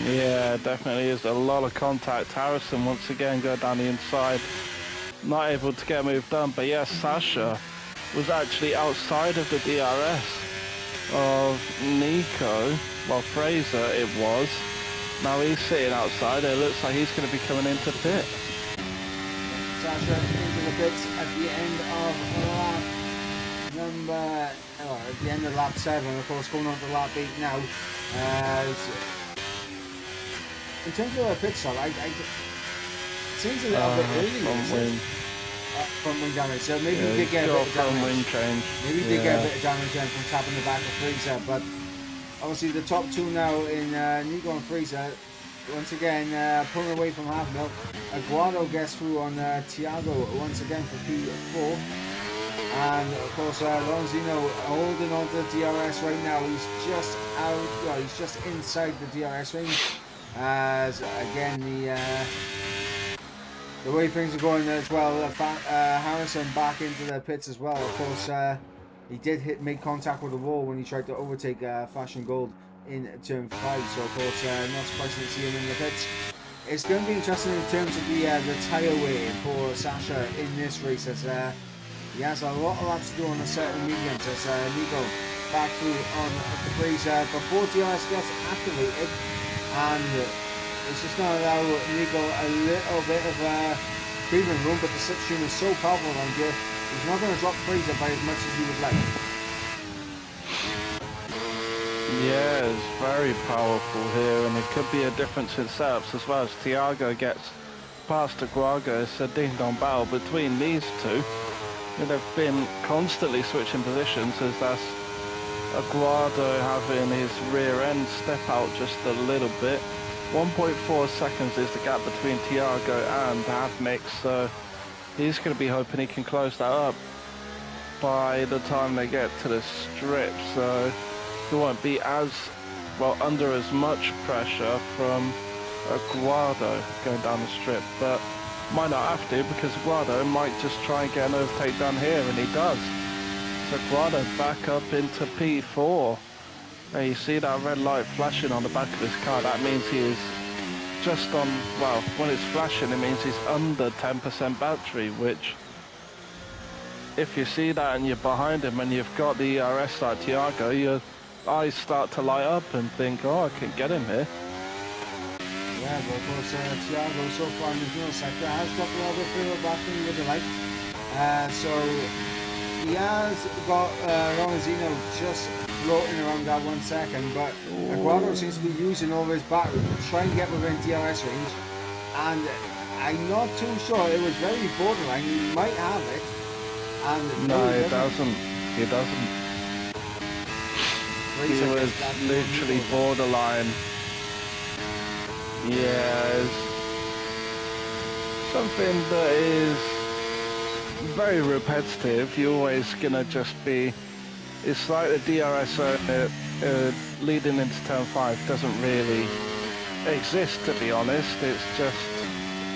Yeah, definitely is a lot of contact. Harrison once again go down the inside, not able to get a move done. But yes, Sasha was actually outside of the DRS of Nico, well, Fraser it was. Now he's sitting outside. It looks like he's going to be coming into pit. Sasha into the pits at the end of at the end of lap 7, of course, going on to lap 8 now. In terms of a pit stop, it seems a little bit early. Front wing damage, so maybe we did get a bit of damage. Change. Maybe we did get a bit of damage then from tapping the back of Fraser, but obviously the top two now in Nico and Fraser, once again pulling away from Havnik. Aguado gets through on Thiago once again for P4. And of course, Lorenzino holding on to the DRS right now. He's just out, well, he's just inside the DRS range. As again, the way things are going as well, Harrison back into the pits as well. Of course, he did make contact with the wall when he tried to overtake Fashion Gold in turn 5. So of course, not surprising to see him in the pits. It's going to be interesting in terms of the tyre weighting for Sasha in this race, as he has a lot of laps to do on a certain mediums, as Nico back through on the freezer before DRS gets activated, and it's just going to allow Nico a little bit of breathing room, but the slipstream is so powerful around here, he's not going to drop freezer by as much as he would like. Yeah, it's very powerful here, and it could be a difference in setups as well. As Thiago gets past Aguago, it's a ding-dong battle between these two. And they've been constantly switching positions, as that's Aguado having his rear end step out just a little bit. 1.4 seconds is the gap between Thiago and Havnik, so he's going to be hoping he can close that up by the time they get to the strip, so he won't be as, well, under as much pressure from Aguado going down the strip, but might not have to, because Aguado might just try and get an overtake down here, and he does. So Aguado back up into P4. Now you see that red light flashing on the back of his car. That means he is just on, well, when it's flashing, it means he's under 10% battery, which, if you see that and you're behind him and you've got the ERS like Thiago, your eyes start to light up and think, oh, I can get him here. Yeah, but of course, Thiago so far in the fuel sector has got a little bit further back than he would have liked. So he has got Lorenzino just floating around that 1 second, but Aguado seems to be using all of his battery to try and get within DRS range, and I'm not too sure. It was very borderline. He might have it, and no, he doesn't. He doesn't. He was literally borderline. Yeah, it's something that is very repetitive. You're always gonna just be. It's like the DRS leading into turn 5 doesn't really exist, to be honest. It's just,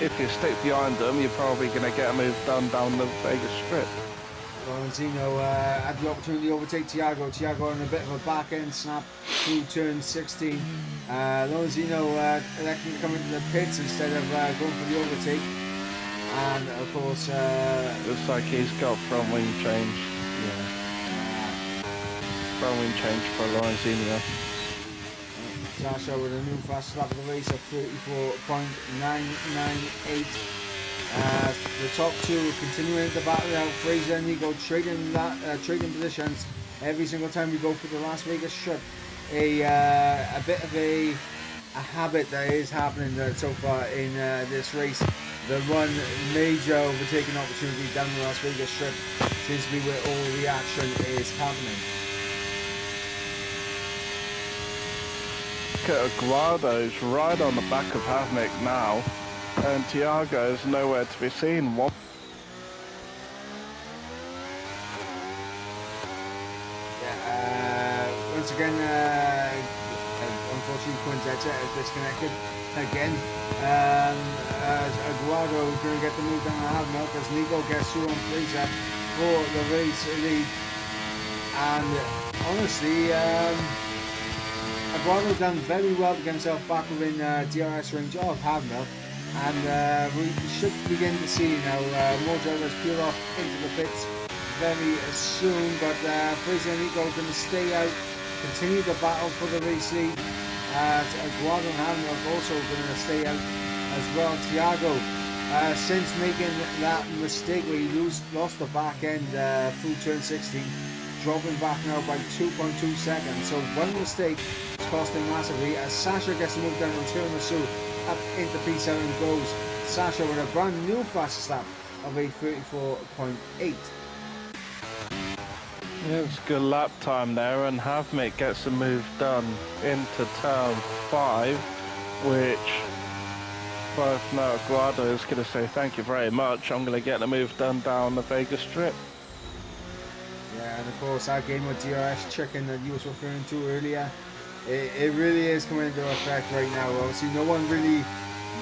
if you stick behind them, you're probably going to get a move done down the Vegas Strip. Lorenzino had the opportunity to overtake Thiago. Thiago on a bit of a back end snap through turn 16. Lorenzino electing to come into the pits instead of going for the overtake. And of course, looks like he's got front wing change. Yeah. Front wing change for Lorenzino. Sasha with a new fast lap of the race of 34.998. The top two continuing the battle out. Fraser and Nico trading positions every single time we go for the Las Vegas Strip. A bit of a habit that is happening so far in this race. The one major overtaking opportunity down the Las Vegas Strip seems to be where all the action is happening. Aguado's right on the back of Havnik now, and Thiago's nowhere to be seen. Once again, unfortunately, Quinzetta is disconnected again. As Aguado is going to get the move down on Havnik, as Nico gets through on Fraser for the race lead. And honestly, Aguado done very well to get himself back within DRS range of Havner, and we should begin to see now more drivers peel off into the pits very soon, but Fraser and Nico are going to stay out, continue the battle for the race lead. Aguado and Havner are also going to stay out as well. Thiago, since making that mistake where he lost the back end through turn 16, dropping back now by 2.2 seconds, so one mistake is costing massively, as Sasha gets to move down on Tiramisu up into P7 goes Sasha with a brand new fastest lap of a 34.8. Yeah, it's a good lap time there, and Havnik gets a move done into turn 5, which both know Aguado is going to say thank you very much, I'm going to get the move done down the Vegas Strip. And of course, that game with DRS chicken that you was referring to earlier, it really is coming into effect right now. Obviously, no one really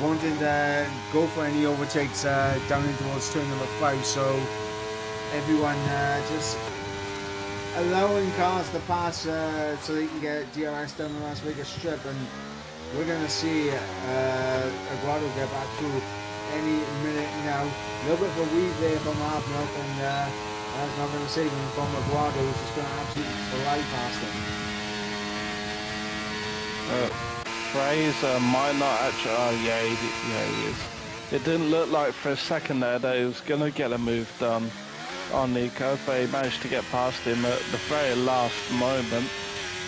wanted to go for any overtakes down in towards turn number 5, so everyone just allowing cars to pass so they can get DRS down the Las Vegas Strip, and we're going to see Aguado get back through any minute now. A little bit of a weave there from Hartnell, and that's not going to save him from Aguado, who's just going to absolutely fly past him. Fraser might not actually. Oh yeah, he is. It didn't look like for a second there that he was going to get a move done on Nico, but he managed to get past him at the very last moment.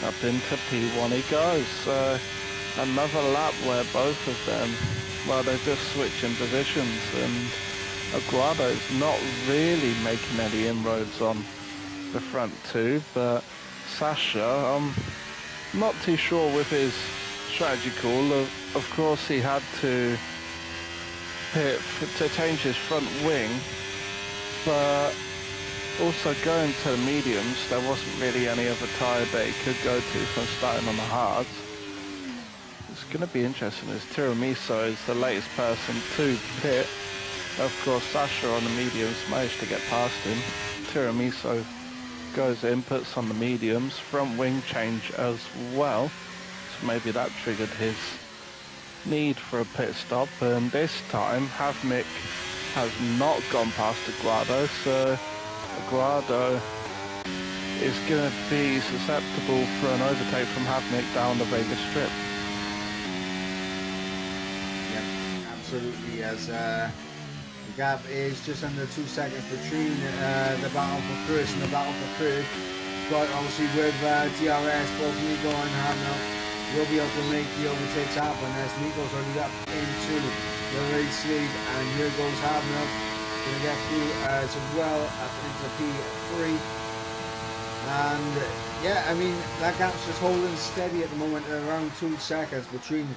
Up into P1 he goes. Another lap where both of them, well, they're just switching positions, and Aguado's not really making any inroads on the front two, but Sasha, I'm not too sure with his strategy call. Of course, he had to pit to change his front wing, but also going to the mediums, there wasn't really any other tyre that he could go to from starting on the hards. It's going to be interesting as Tiramisu is the latest person to pit. Of course, Sasha on the mediums managed to get past him. Tiramisu goes in, puts on the mediums, front wing change as well. So maybe that triggered his need for a pit stop. And this time, Havmik has not gone past Aguado, so Aguado is going to be susceptible for an overtake from Havmik down the Vegas Strip. Yep, absolutely, as the gap is just under 2 seconds between the battle for first and the battle for third. But obviously with DRS, both Nico and Hamel will be able to make the overtakes happen, as Nico's already up into the race lead, and here goes Hamel, going to get through as well up into P3. And yeah, I mean, that gap's just holding steady at the moment at around 2 seconds between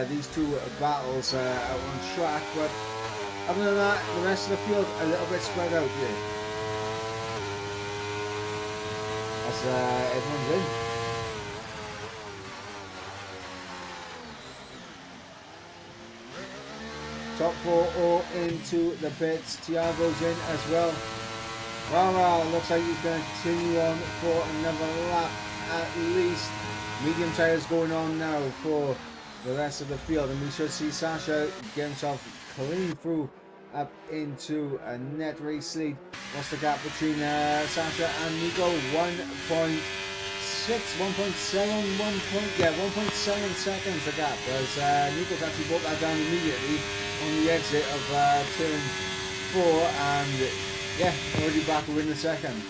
these two battles out on track. But other than that, the rest of the field a little bit spread out here. As everyone's in. Top 4 all into the pits. Thiago's in as well. Well, looks like he's going to continue on for another lap at least. Medium tyres going on now for the rest of the field, and we should see Sasha get himself clean through up into a net race lead. What's the gap between Sasha and Nico? 1.6, 1.7, 1.7 seconds the gap, as Nico's actually brought that down immediately on the exit of turn 4, and yeah, already back within a second.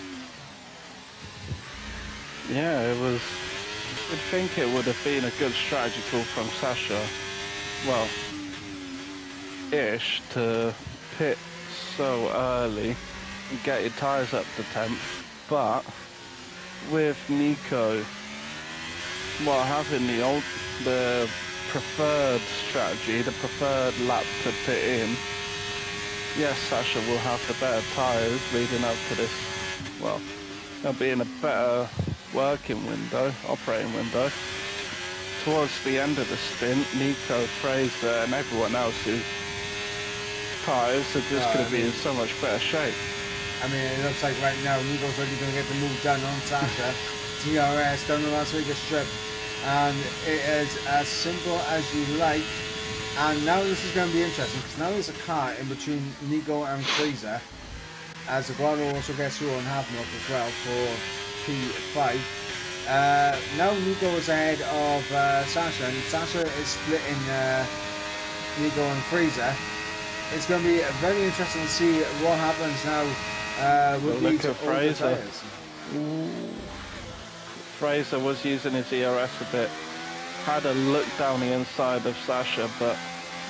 Yeah, it was. You'd think it would have been a good strategy call from Sasha. Well, ish, to pit so early and get your tyres up to temp, but with Nico, well, having the preferred strategy, the preferred lap to pit in, yes, Sasha will have the better tyres leading up to this. Well, they'll be in a better working window, operating window. Towards the end of the stint, Nico, Fraser and everyone else's tyres are just going to be in so much better shape. I mean, it looks like right now Nico's already going to get the move done on Sasha. DRS down the Las Vegas Strip, and it is as simple as you like. And now this is going to be interesting, because now there's a car in between Nico and Fraser, as Aguado also gets through on Havmilk as well for P5. Now Nico is ahead of Sasha, and Sasha is splitting Nico and Fraser. It's going to be very interesting to see what happens now with these older Fraser. tyres. Fraser was using his ERS a bit, had a look down the inside of Sasha, but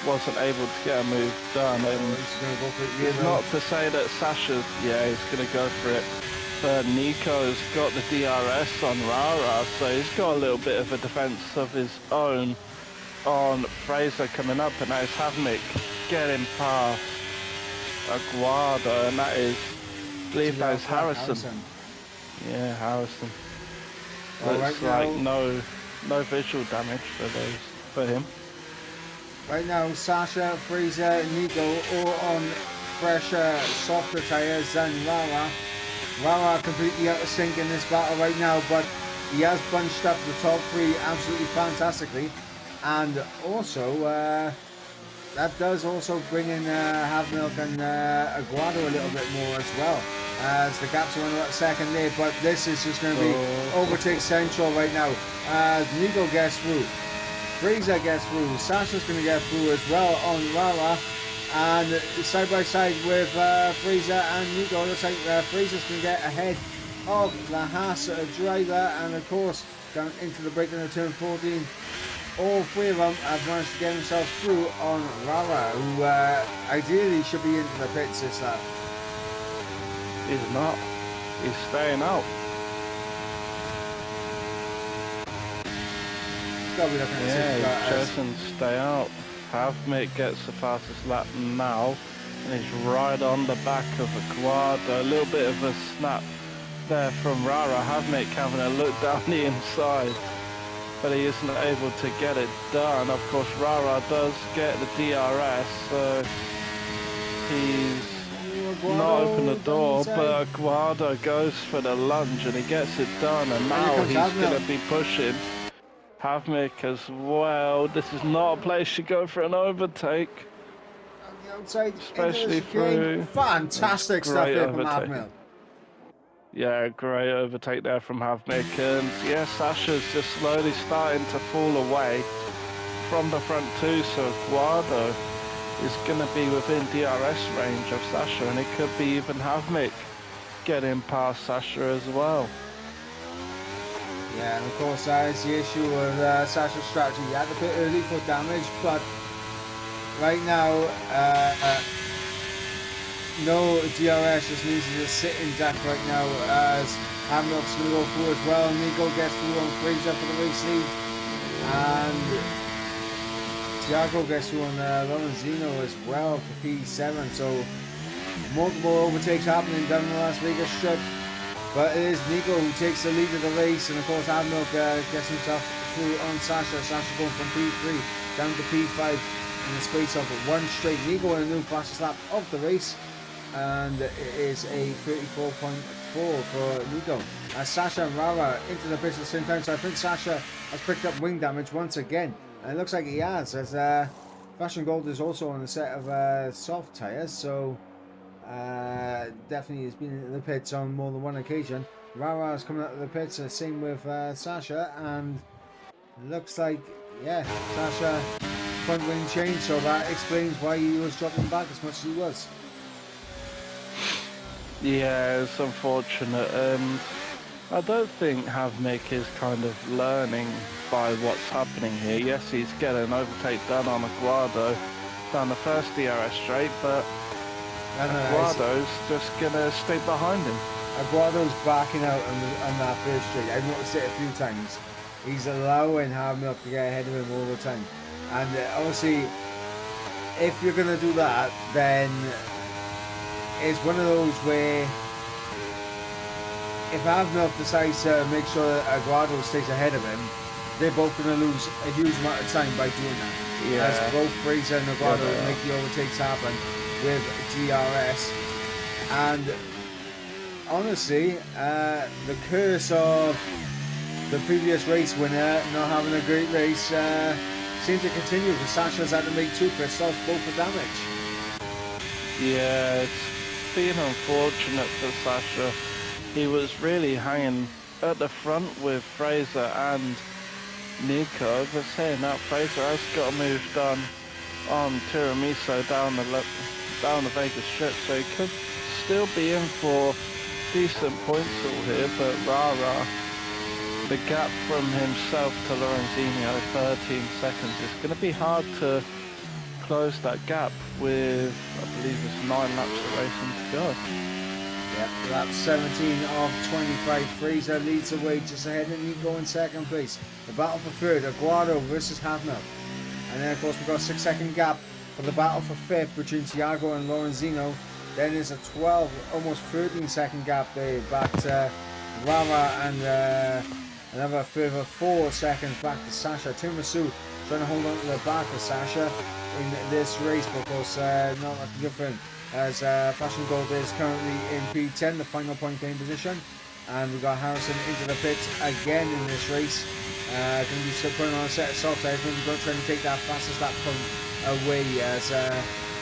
wasn't able to get a move done. And He's going to go for it. it's not to say that Sasha's, yeah, he's going to go for it. But Nico's got the DRS on Rara, so he's got a little bit of a defence of his own on Fraser coming up, and that is Havmik getting past Aguado, and that is, I believe that is Harrison. Yeah, Harrison. Well, Looks right like now- no visual damage for him. Right now, Sasha, Freezer, Nico all on fresher, softer tyres than Rara. Rara completely out of sync in this battle right now, but he has bunched up the top three absolutely fantastically. And also, that does also bring in Havmilk and Aguado a little bit more as well. As the gaps are on about second there, but this is just going to be overtake central right now. As Nico gets through. Freezer gets through, Sasha's going to get through as well on Rara, and side by side with Freezer and Nico. Looks like Freezer's going to get ahead of the Haas driver, and of course down into the break into turn 14. All three of them have managed to get themselves through on Rara, who ideally should be into the pits this lap. He's not. He's staying out. Gotta be looking at Yeah, safety car he's as- chosen to stay out. Havmik gets the fastest lap now, and he's right on the back of Aguado. A little bit of a snap there from Rara. Havmik having a look down the inside, but he isn't able to get it done. Of course, Rara does get the DRS, so he's not opened the door, but Aguado goes for the lunge and he gets it done, and now comes he's Havmik. going to be pushing Havmik as well. This is not a place to go for an overtake. on the outside, Especially into the chicane. through- Fantastic stuff Great here from overtake. Havmilk. Yeah, great overtake there from Havmik, and yeah, Sasha's just slowly starting to fall away from the front two, so Aguado is going to be within DRS range of Sasha, and it could be even Havmik getting past Sasha as well. Yeah, and of course that is the issue with Sasha's strategy. He had to pit early for damage, but right now, no DRS, just needs to just sit in deck right now as Hamilton's going to go through as well. Nico gets through on Fraser for the race lead, and Thiago gets through on Lorenzino as well for P7, so multiple overtakes happening down the Las Vegas strip. But it is Nico who takes the lead of the race, and of course Hamilton gets himself through on Sasha. Sasha going from P3 down to P5 in the space of one straight. Nico in a new fastest lap of the race, and it is a 34.4 for Nico. As Sasha and Rara into the pits at the same time, so I think Sasha has picked up wing damage once again, and it looks like he has, as Fashion Gold is also on a set of soft tyres, so definitely has been in the pits on more than one occasion. Rara is coming out of the pits, same with Sasha, and looks like, yeah, Sasha front wing change, so that explains why he was dropping back as much as he was. Yeah, it's unfortunate, and I don't think Havmik is kind of learning by what's happening here. Yes, he's getting an overtake done on Aguado down the first DRS straight, but Aguado's just gonna stay behind him. Aguado's backing out on that first straight. I've noticed it a few times. He's allowing Hamilton to get ahead of him all the time. And obviously, if you're going to do that, then it's one of those where if Hamilton decides to make sure that Aguado stays ahead of him, they're both going to lose a huge amount of time by doing that. Yeah. As both Fraser and Aguado Yeah. make the overtakes happen with DRS. And honestly, the curse of the previous race winner not having a great race seems to continue, because Sasha's had to make two pit stops, both for damage. Yeah, it's been unfortunate for Sasha. He was really hanging at the front with Fraser and Nico, but saying that, Fraser has got a move done on Tiramisu down the Vegas strip, so he could still be in for decent points all here, but Rara, the gap from himself to Lorenzino, 13 seconds, is going to be hard to close that gap with, I believe it's 9 laps of racing to go. Yep, lap 17 of 25. Fraser leads the way just ahead of Nico in second place. The battle for third, Aguado versus Havmilk. And then of course we've got a 6-second gap for the battle for fifth between Thiago and Lorenzino. Then there's a 12, almost 13 second gap there back to Rava and another further 4 seconds back to Sasha. Tumasu trying to hold on to the back of Sasha in this race, but of course not looking good for him, as Fashion Gold is currently in P10, the final point gain position, and we've got Harrison into the pits again in this race. Going to be still putting on a set of soft tires, maybe going to try and take that fastest lap point away, as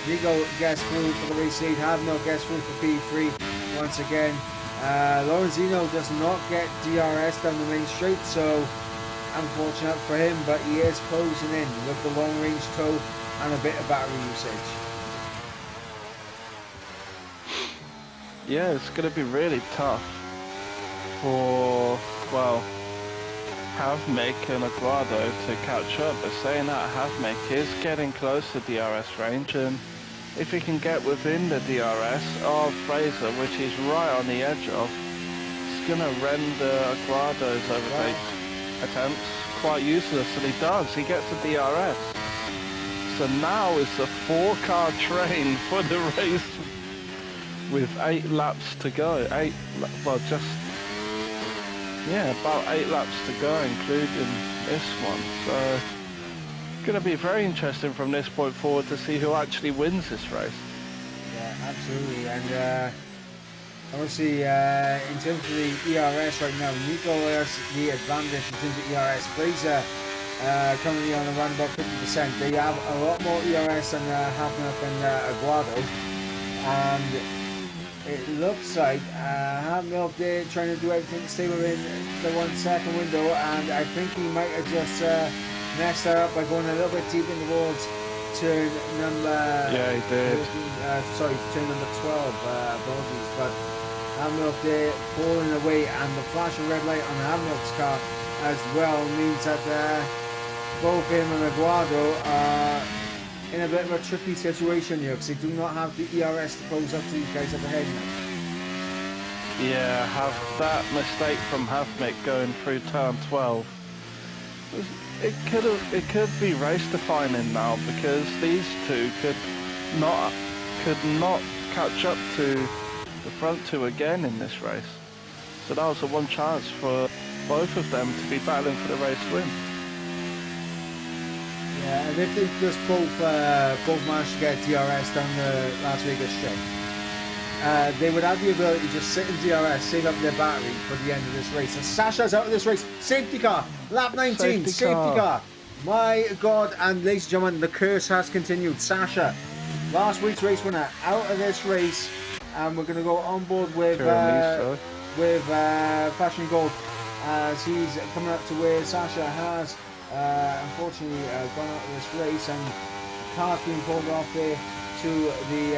Nico gets through for the race lead, Havno gets through for P3 once again. Lorenzino does not get DRS down the main straight, so unfortunate for him, but he is closing in with the long range tow and a bit of battery usage. Yeah, it's going to be really tough for, well, Havmik and Aguado to catch up, but saying that, Havmik is getting close to DRS range, and if he can get within the DRS of Fraser, which he's right on the edge of, it's going to render Aguado's overtake attempts quite useless, and he does. He gets a DRS. So now it's a 4-car train for the race with 8 laps to go. About 8 laps to go, including this one. So going to be very interesting from this point forward to see who actually wins this race. Yeah, absolutely. And obviously, in terms of the ERS right now, Nico has the advantage in terms of ERS. Fraser currently on around about 50%. They have a lot more ERS than Havner and Aguado. And it looks like Havner up there trying to do everything to stay within the 1 second window. And I think he might have just messed her up by going a little bit deep in towards turn number... Yeah, he did. Turn number 12, apologies. But Havner up there pulling away, and the flash of red light on Havner's car as well means that both him and Aguado are in a bit of a tricky situation here, because they do not have the ERS to close up to these guys up ahead now. Yeah, have that mistake from Havmik going through turn 12. It could be race defining now, because these two could not catch up to the front two again in this race. So that was the one chance for both of them to be battling for the race win. Yeah, and if they just both managed to get DRS down the Las Vegas straight, they would have the ability to just sit in DRS, save up their battery for the end of this race. And Sasha's out of this race. Safety car, lap 19, safety car. My God, and ladies and gentlemen, the curse has continued. Sasha, last week's race winner, out of this race, and we're going to go on board with Fashion Gold, as he's coming up to where Sasha has unfortunately gone out of this race, and the car's being pulled off there to the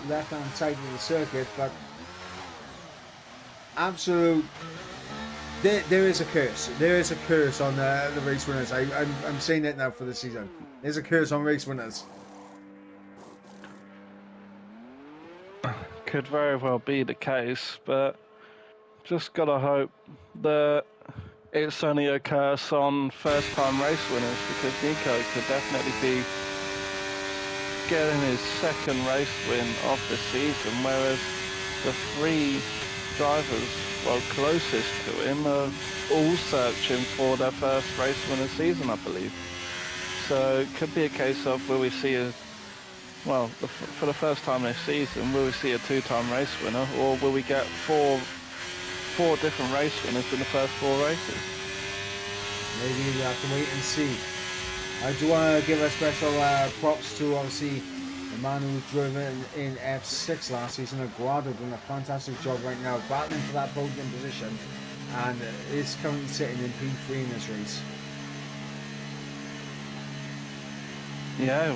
left hand side of the circuit. But absolute, there is a curse. There is a curse on the race winners. I'm saying it now for the season. There's a curse on race winners. Could very well be the case, but just gotta hope that it's only a curse on first-time race winners, because Nico could definitely be getting his second race win of the season, whereas the 3 drivers, well, closest to him are all searching for their first race win of the season, I believe. So it could be a case of, will we see for the first time this season, will we see a 2-time race winner, or will we get four different race winners in the first 4 races? Maybe we have to wait and see. I do want to give a special props to, obviously, the man who drove in F6 last season, Aguado, doing a fantastic job right now, battling for that podium position, and is currently sitting in P3 in this race. Yeah,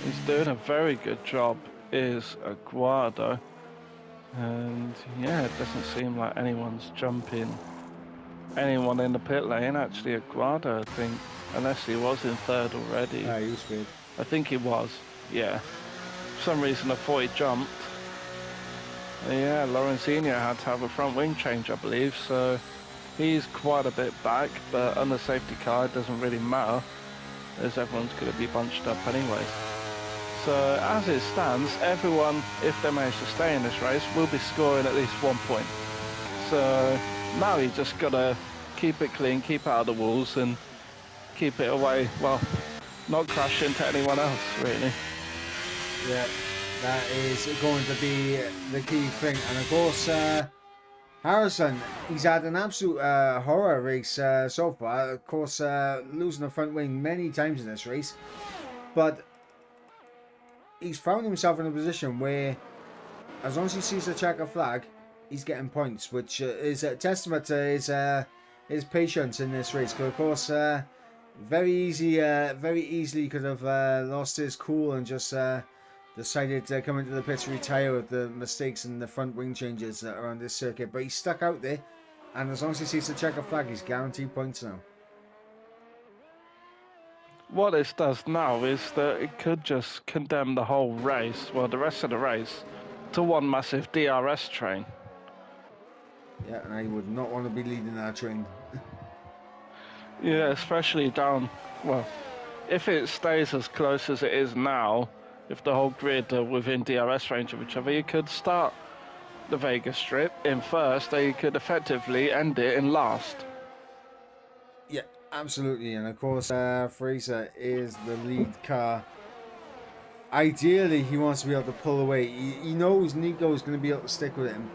he's doing a very good job, is Aguado. And yeah, it doesn't seem like anyone's jumping anyone in the pit lane. Actually, Aguado, I think, unless he was in third already. Yeah, he was good. I think he was, yeah. For some reason I thought he jumped. Yeah, Lorenzino had to have a front wing change, I believe, so he's quite a bit back, but on the safety car it doesn't really matter, as everyone's going to be bunched up anyway. So as it stands, everyone, if they manage to stay in this race, will be scoring at least 1 point. So Now you just gotta keep it clean, keep out of the walls, and keep it away. Well, not crash into anyone else, really. Yeah, that is going to be the key thing. And of course, Harrison, he's had an absolute horror race so far. Of course, losing the front wing many times in this race. But he's found himself in a position where, as long as he sees the checker flag, he's getting points, which is a testament to his patience in this race. Because of course, very easily could have lost his cool and just decided to come into the pits to retire with the mistakes and the front wing changes around this circuit. But he's stuck out there, and as long as he sees the checker flag, he's guaranteed points now. What this does now is that it could just condemn the whole race, well, the rest of the race, to one massive DRS train. Yeah, and I would not want to be leading that train. Yeah, especially down, well, if it stays as close as it is now, if the whole grid are within DRS range of each other, you could start the Vegas Strip in first, or you could effectively end it in last. Yeah, absolutely. And of course, Fraser is the lead car. Ideally, he wants to be able to pull away. He knows Nico is going to be able to stick with him.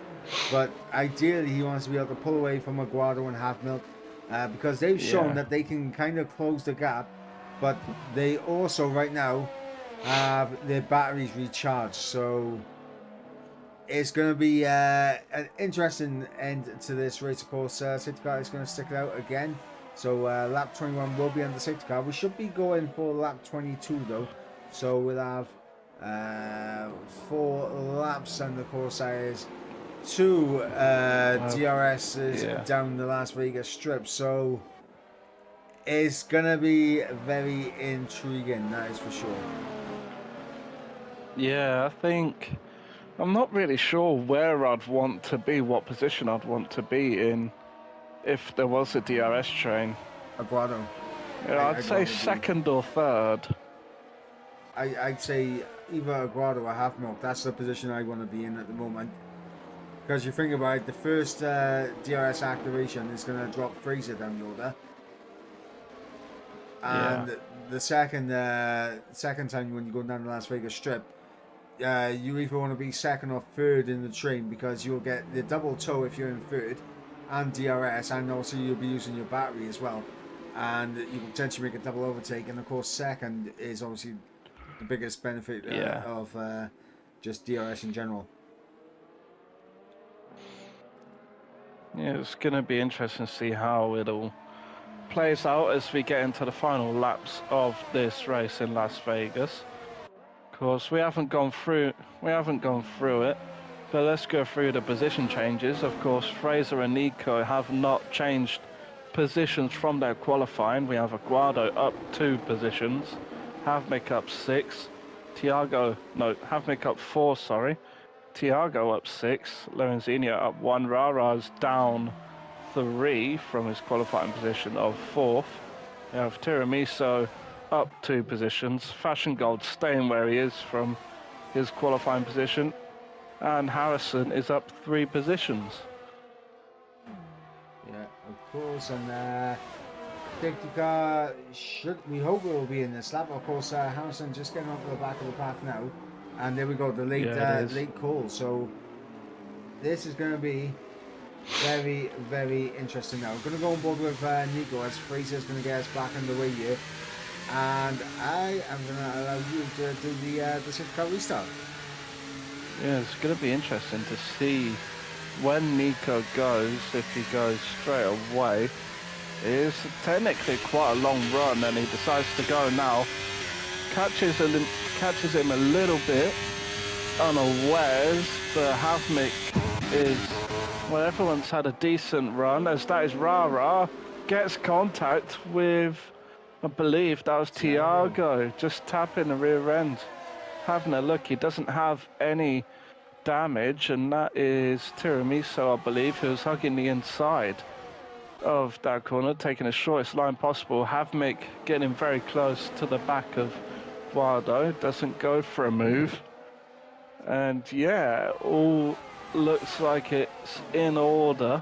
But ideally, he wants to be able to pull away from Aguado and Half Milk. Because they've shown that they can kind of close the gap. But they also, right now, have their batteries recharged. So it's going to be an interesting end to this race. Of course, safety car is going to stick it out again. So lap 21 will be on the safety car. We should be going for lap 22 though. So we'll have 4 laps, and of course that is 2 DRSs down the Las Vegas Strip. So it's going to be very intriguing, that is for sure. Yeah, I'm not really sure where I'd want to be, what position I'd want to be in if there was a DRS train. Aguado. Yeah, I'd say second or third. I'd say either Aguado or Half Milk. That's the position I want to be in at the moment. Because you think about it, the first DRS activation is going to drop Fraser down the order. And the second time when you go down the Las Vegas Strip, you either want to be second or third in the train, because you'll get the double tow if you're in third, and DRS, and also you'll be using your battery as well, and you can potentially make a double overtake. And of course, second is obviously the biggest benefit of just DRS in general. Yeah, it's going to be interesting to see how it all plays out as we get into the final laps of this race in Las Vegas. Of course, we haven't gone through it, but let's go through the position changes. Of course, Fraser and Nico have not changed positions from their qualifying. We have Aguado up 2 positions, Havmik up 6, Havmik up 4, sorry. Tiago up 6, Lorenzini up 1, Rara's down 3 from his qualifying position of 4th. We have Tiramisu up 2 positions, Fashion Gold staying where he is from his qualifying position, and Harrison is up 3 positions. Yeah, of course, and safety car we hope it will be in this lap. Of course, Harrison just getting onto the back of the pack now. And there we go, the late call. So this is going to be very, very interesting now. We're going to go on board with Nico, as Fraser's going to get us back underway here. And I am going to allow you to do the safety car restart. Yeah, it's going to be interesting to see when Nico goes, if he goes straight away. It is technically quite a long run, and he decides to go now. Catches him a little bit unawares, but Havmik is, well, everyone's had a decent run, as that is Rara, gets contact with, I believe that was Tiago, just tapping the rear end. Having a look, he doesn't have any damage, and that is Tiramisu, I believe, who's hugging the inside of that corner, taking the shortest line possible. Havmik getting very close to the back of Guado, doesn't go for a move, and yeah, all looks like it's in order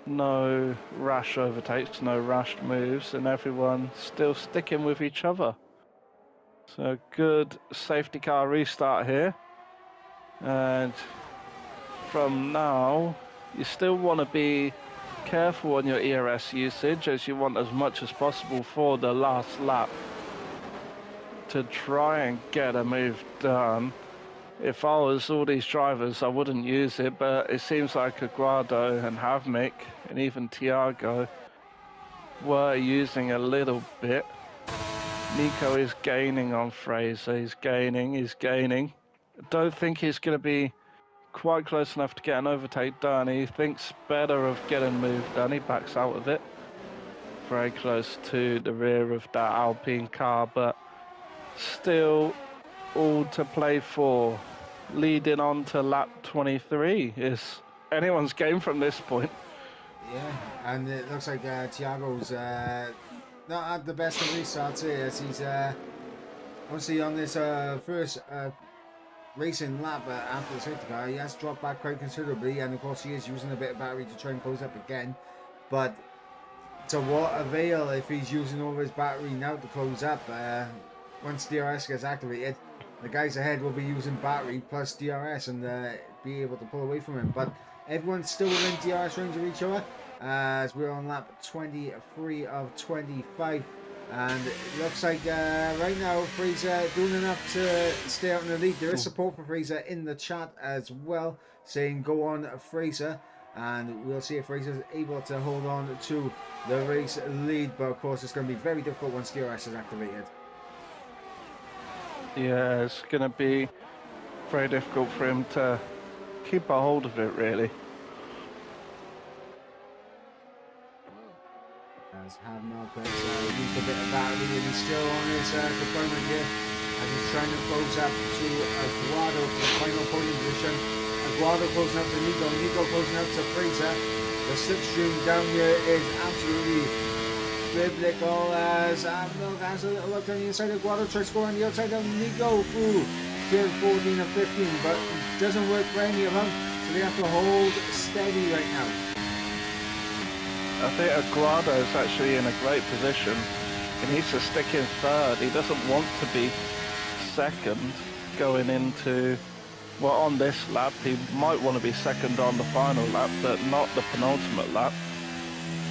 No rash overtakes, no rash moves, and everyone still sticking with each other. So good safety car restart here. And from now, you still want to be careful on your ERS usage, as you want as much as possible for the last lap to try and get a move done. If I was all these drivers, I wouldn't use it, but it seems like Aguado and Havmik and even Tiago were using a little bit. Nico is gaining on Fraser. He's gaining. I don't think he's going to be quite close enough to get an overtake done. He thinks better of getting moved done. He backs out of it. Very close to the rear of that Alpine car, but still all to play for. Leading on to lap 23 is anyone's game from this point. Yeah, and it looks like Thiago's not had the best of restarts here, as he's obviously on this first racing lap after the safety car. He has dropped back quite considerably, and of course he is using a bit of battery to try and close up again. But to what avail if he's using all his battery now to close up? Once DRS gets activated, the guys ahead will be using battery plus DRS and be able to pull away from him. But everyone's still within DRS range of each other, as we're on lap 23 of 25. And it looks like right now Fraser doing enough to stay out in the lead. There is support for Fraser in the chat as well, saying go on Fraser. And we'll see if Fraser is able to hold on to the race lead. But of course it's going to be very difficult once DRS is activated. Yeah, it's going to be very difficult for him to keep a hold of it, really. As Havmel puts a bit of battery, and he's still on his deployment here, as he's trying to close up to Aguado for the final podium position. Aguado closing up to Nico, Nico closing up to Fraser. The slipstream down here is absolutely biblical, as Havmel has a little look on the inside of Aguado, tries to go on the outside of Nico through turn 14 and 15, but it doesn't work for any of them, so they have to hold steady right now. I think Aguado is actually in a great position. He needs to stick in third. He doesn't want to be second going into, well, on this lap. He might want to be second on the final lap, but not the penultimate lap.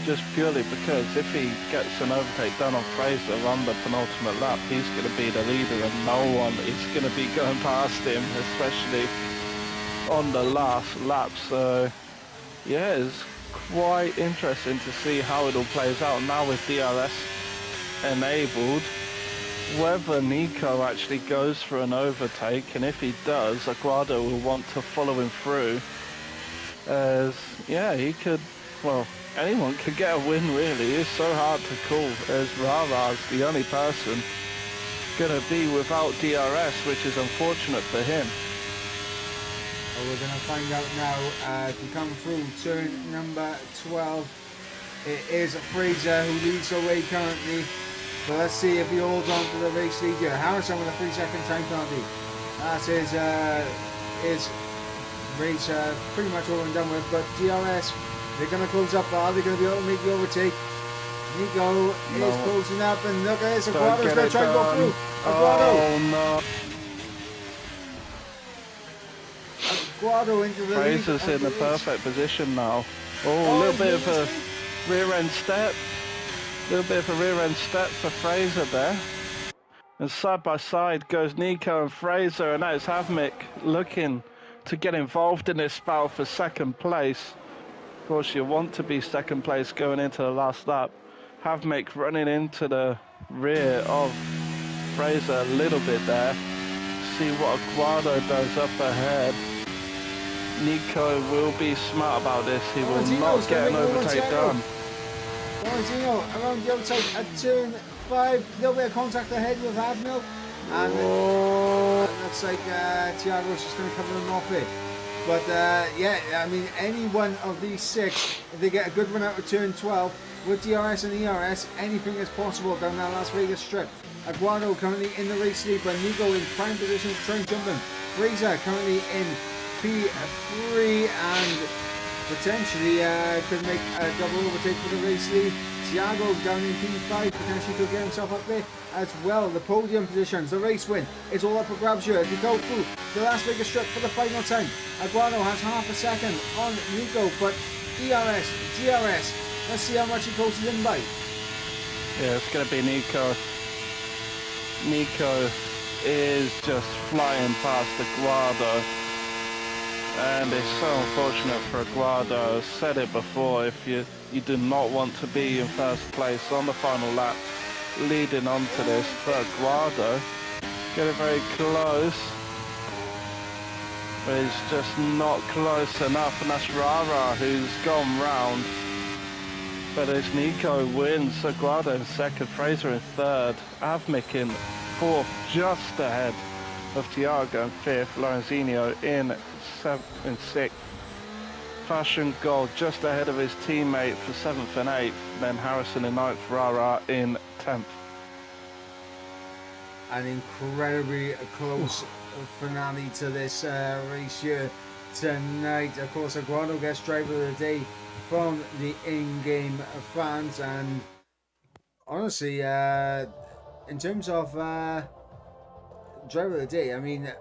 Just purely because if he gets an overtake done on Fraser on the penultimate lap, he's going to be the leader and no one is going to be going past him, especially on the last lap. So, yeah, it's quite interesting to see how it all plays out now with DRS enabled, whether Nico actually goes for an overtake, and if he does, Aguado will want to follow him through, as yeah, he could, well, anyone could get a win really. It's so hard to call, as Rara's the only person gonna be without DRS, which is unfortunate for him. Well, we're going to find out now as we come through turn number 12. It is Fraser who leads the way currently. So let's see if he holds on to the race lead here. Harrison with a 3-second time penalty. That is race pretty much over and done with. But DRS, they're going to close up. Are they going to be able to make the overtake? Nico is closing up, and look at this. Aguado's going to try and go through. Aguado. Oh no. Aguado into the lead. Fraser's in the perfect position now. Oh, a little bit of a rear end step. A little bit of a rear end step for Fraser there. And side by side goes Nico and Fraser, and that is Havmik looking to get involved in this battle for second place. Of course, you want to be second place going into the last lap. Havmik running into the rear of Fraser a little bit there. See what Aguado does up ahead. Nico will be smart about this. He will not get an overtake done. Valentino around the outside at turn 5. A little bit of contact ahead with Havmel. And it looks like Thiago's just going to cover them off here. But yeah, I mean, any one of these 6, if they get a good run out of turn 12, with DRS and ERS, anything is possible down that Las Vegas strip. Aguado currently in the race lead, but Nico in prime position to try and jump him. Fraser currently in P3, and potentially could make a double overtake for the race lead. Thiago down in P5 potentially could get himself up there as well. The podium positions, the race win, it's all up for grabs here as we go through the Las Vegas Strip for the final time. Aguado has half a second on Nico, but DRS, let's see how much he closes in by. Yeah, it's going to be Nico. Nico is just flying past Aguado. And it's so unfortunate for Aguado. I've said it before, if you do not want to be in first place on the final lap leading on to this, but Aguado getting very close, but it's just not close enough, and that's Rara who's gone round. But as Nico wins, Aguado in second, Fraser in third, Avmic in fourth, just ahead of Thiago in fifth, Lorenzino in sixth, Fashion Gold just ahead of his teammate for seventh and eighth, then Harrison in ninth, Rara in 10th. An incredibly close finale to this race here tonight. Of course, Aguado gets driver of the day from the in-game fans, and honestly, in terms of driver of the day, I mean,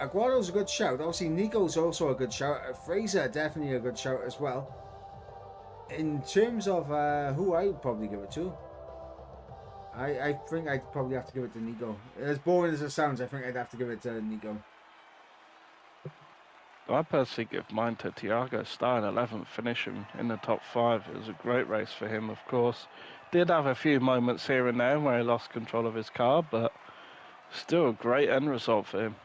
Aguado's a good shout. Obviously, Nico's also a good shout. Fraser, definitely a good shout as well. In terms of who I would probably give it to, I think I'd probably have to give it to Nico. As boring as it sounds, I think I'd have to give it to Nico. I personally give mine to Thiago, starting 11th, finishing in the top 5. It was a great race for him, of course. Did have a few moments here and there where he lost control of his car, but still a great end result for him.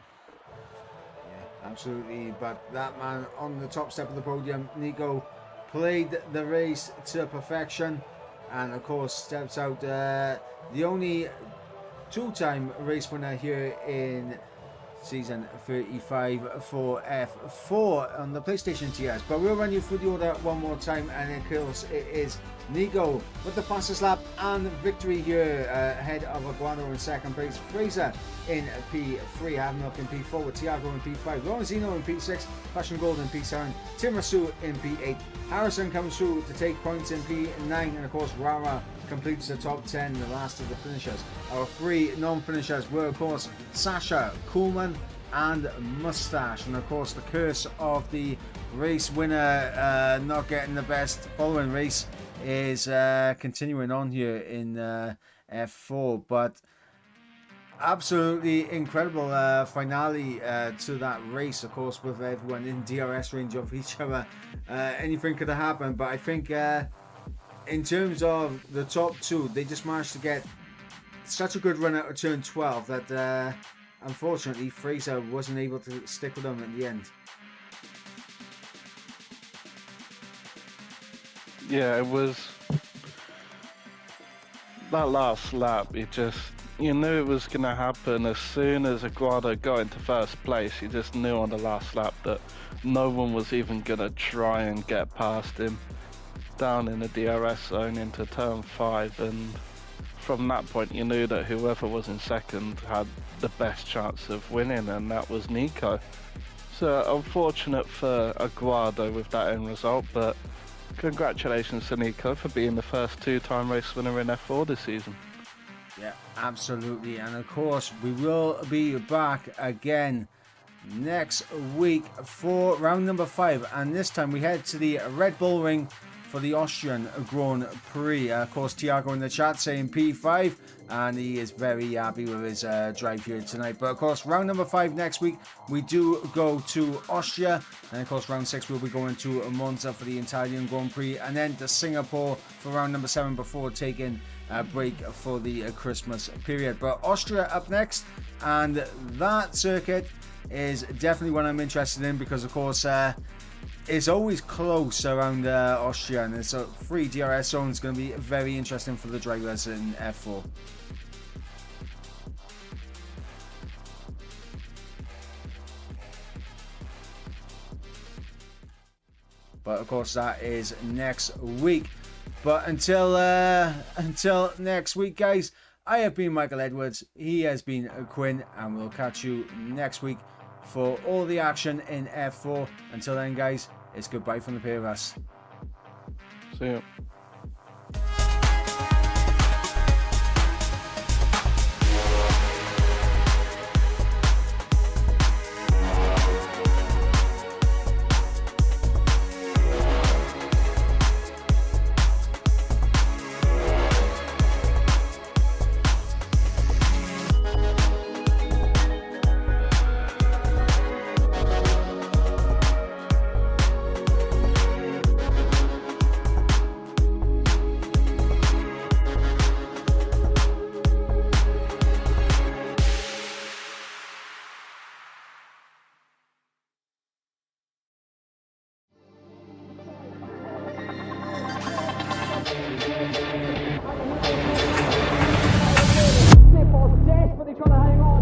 Yeah, absolutely. But that man on the top step of the podium, Nico, played the race to perfection, and of course steps out the only two-time race winner here in season 35 for F4 on the PlayStation TS. But we'll run you through the order one more time, and of course it is Nico with the fastest lap and victory here, ahead of Aguado in second place, Fraser in P3, Avnok in P4 with Thiago in P5, Lorenzino in P6, Fashion Gold in P7, Timrasu in P8, Harrison comes through to take points in P9, and of course Rara completes the top 10, the last of the finishers. Our three non-finishers were of course Sasha, Coolman and Mustache, and of course the curse of the race winner not getting the best following race is continuing on here in F4. But absolutely incredible finale to that race, of course, with everyone in DRS range of each other. Anything could have happened, but I think in terms of the top two, they just managed to get such a good run out of turn 12 that unfortunately Fraser wasn't able to stick with them at the end. Yeah, it was that last lap, you knew it was going to happen. As soon as Aguado got into first place, you just knew on the last lap that no one was even going to try and get past him down in the DRS zone into turn 5, and from that point you knew that whoever was in second had the best chance of winning, and that was Nico. So unfortunate for Aguado with that end result, but congratulations to Nico for being the first two-time race winner in F4 this season. Yeah, absolutely. And of course we will be back again next week for round number 5, and this time we head to the Red Bull Ring for the Austrian Grand Prix. Of course, Thiago in the chat saying P5, and he is very happy with his drive here tonight. But of course, round number 5 next week, we do go to Austria, and of course, round 6 we'll be going to Monza for the Italian Grand Prix, and then to Singapore for round number 7 before taking a break for the Christmas period. But Austria up next, and that circuit is definitely one I'm interested in because, of course, it's always close around Austria, and it's a free DRS zone. It's going to be very interesting for the drivers in F4. But of course, that is next week. But until next week, guys, I have been Michael Edwards. He has been Quinn, and we'll catch you next week for all the action in F4. Until then, guys, it's goodbye from the pair of us. See ya. Desperately trying to hang on.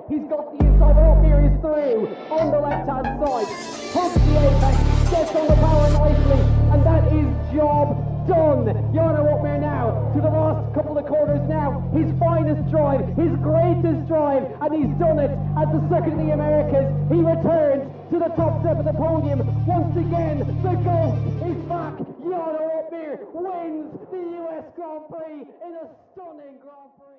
He's got the inside. Up here is through on the left hand side. Hooks the apex, gets on the power nicely, and that is job done. Jarno Opmeer now to the last couple of corners now. His finest drive, his greatest drive, and he's done it at the Circuit of the Americas. He returns to the top step of the podium. Once again, the ghost is back. Jarno Opmeer wins the US Grand Prix in a stunning Grand Prix.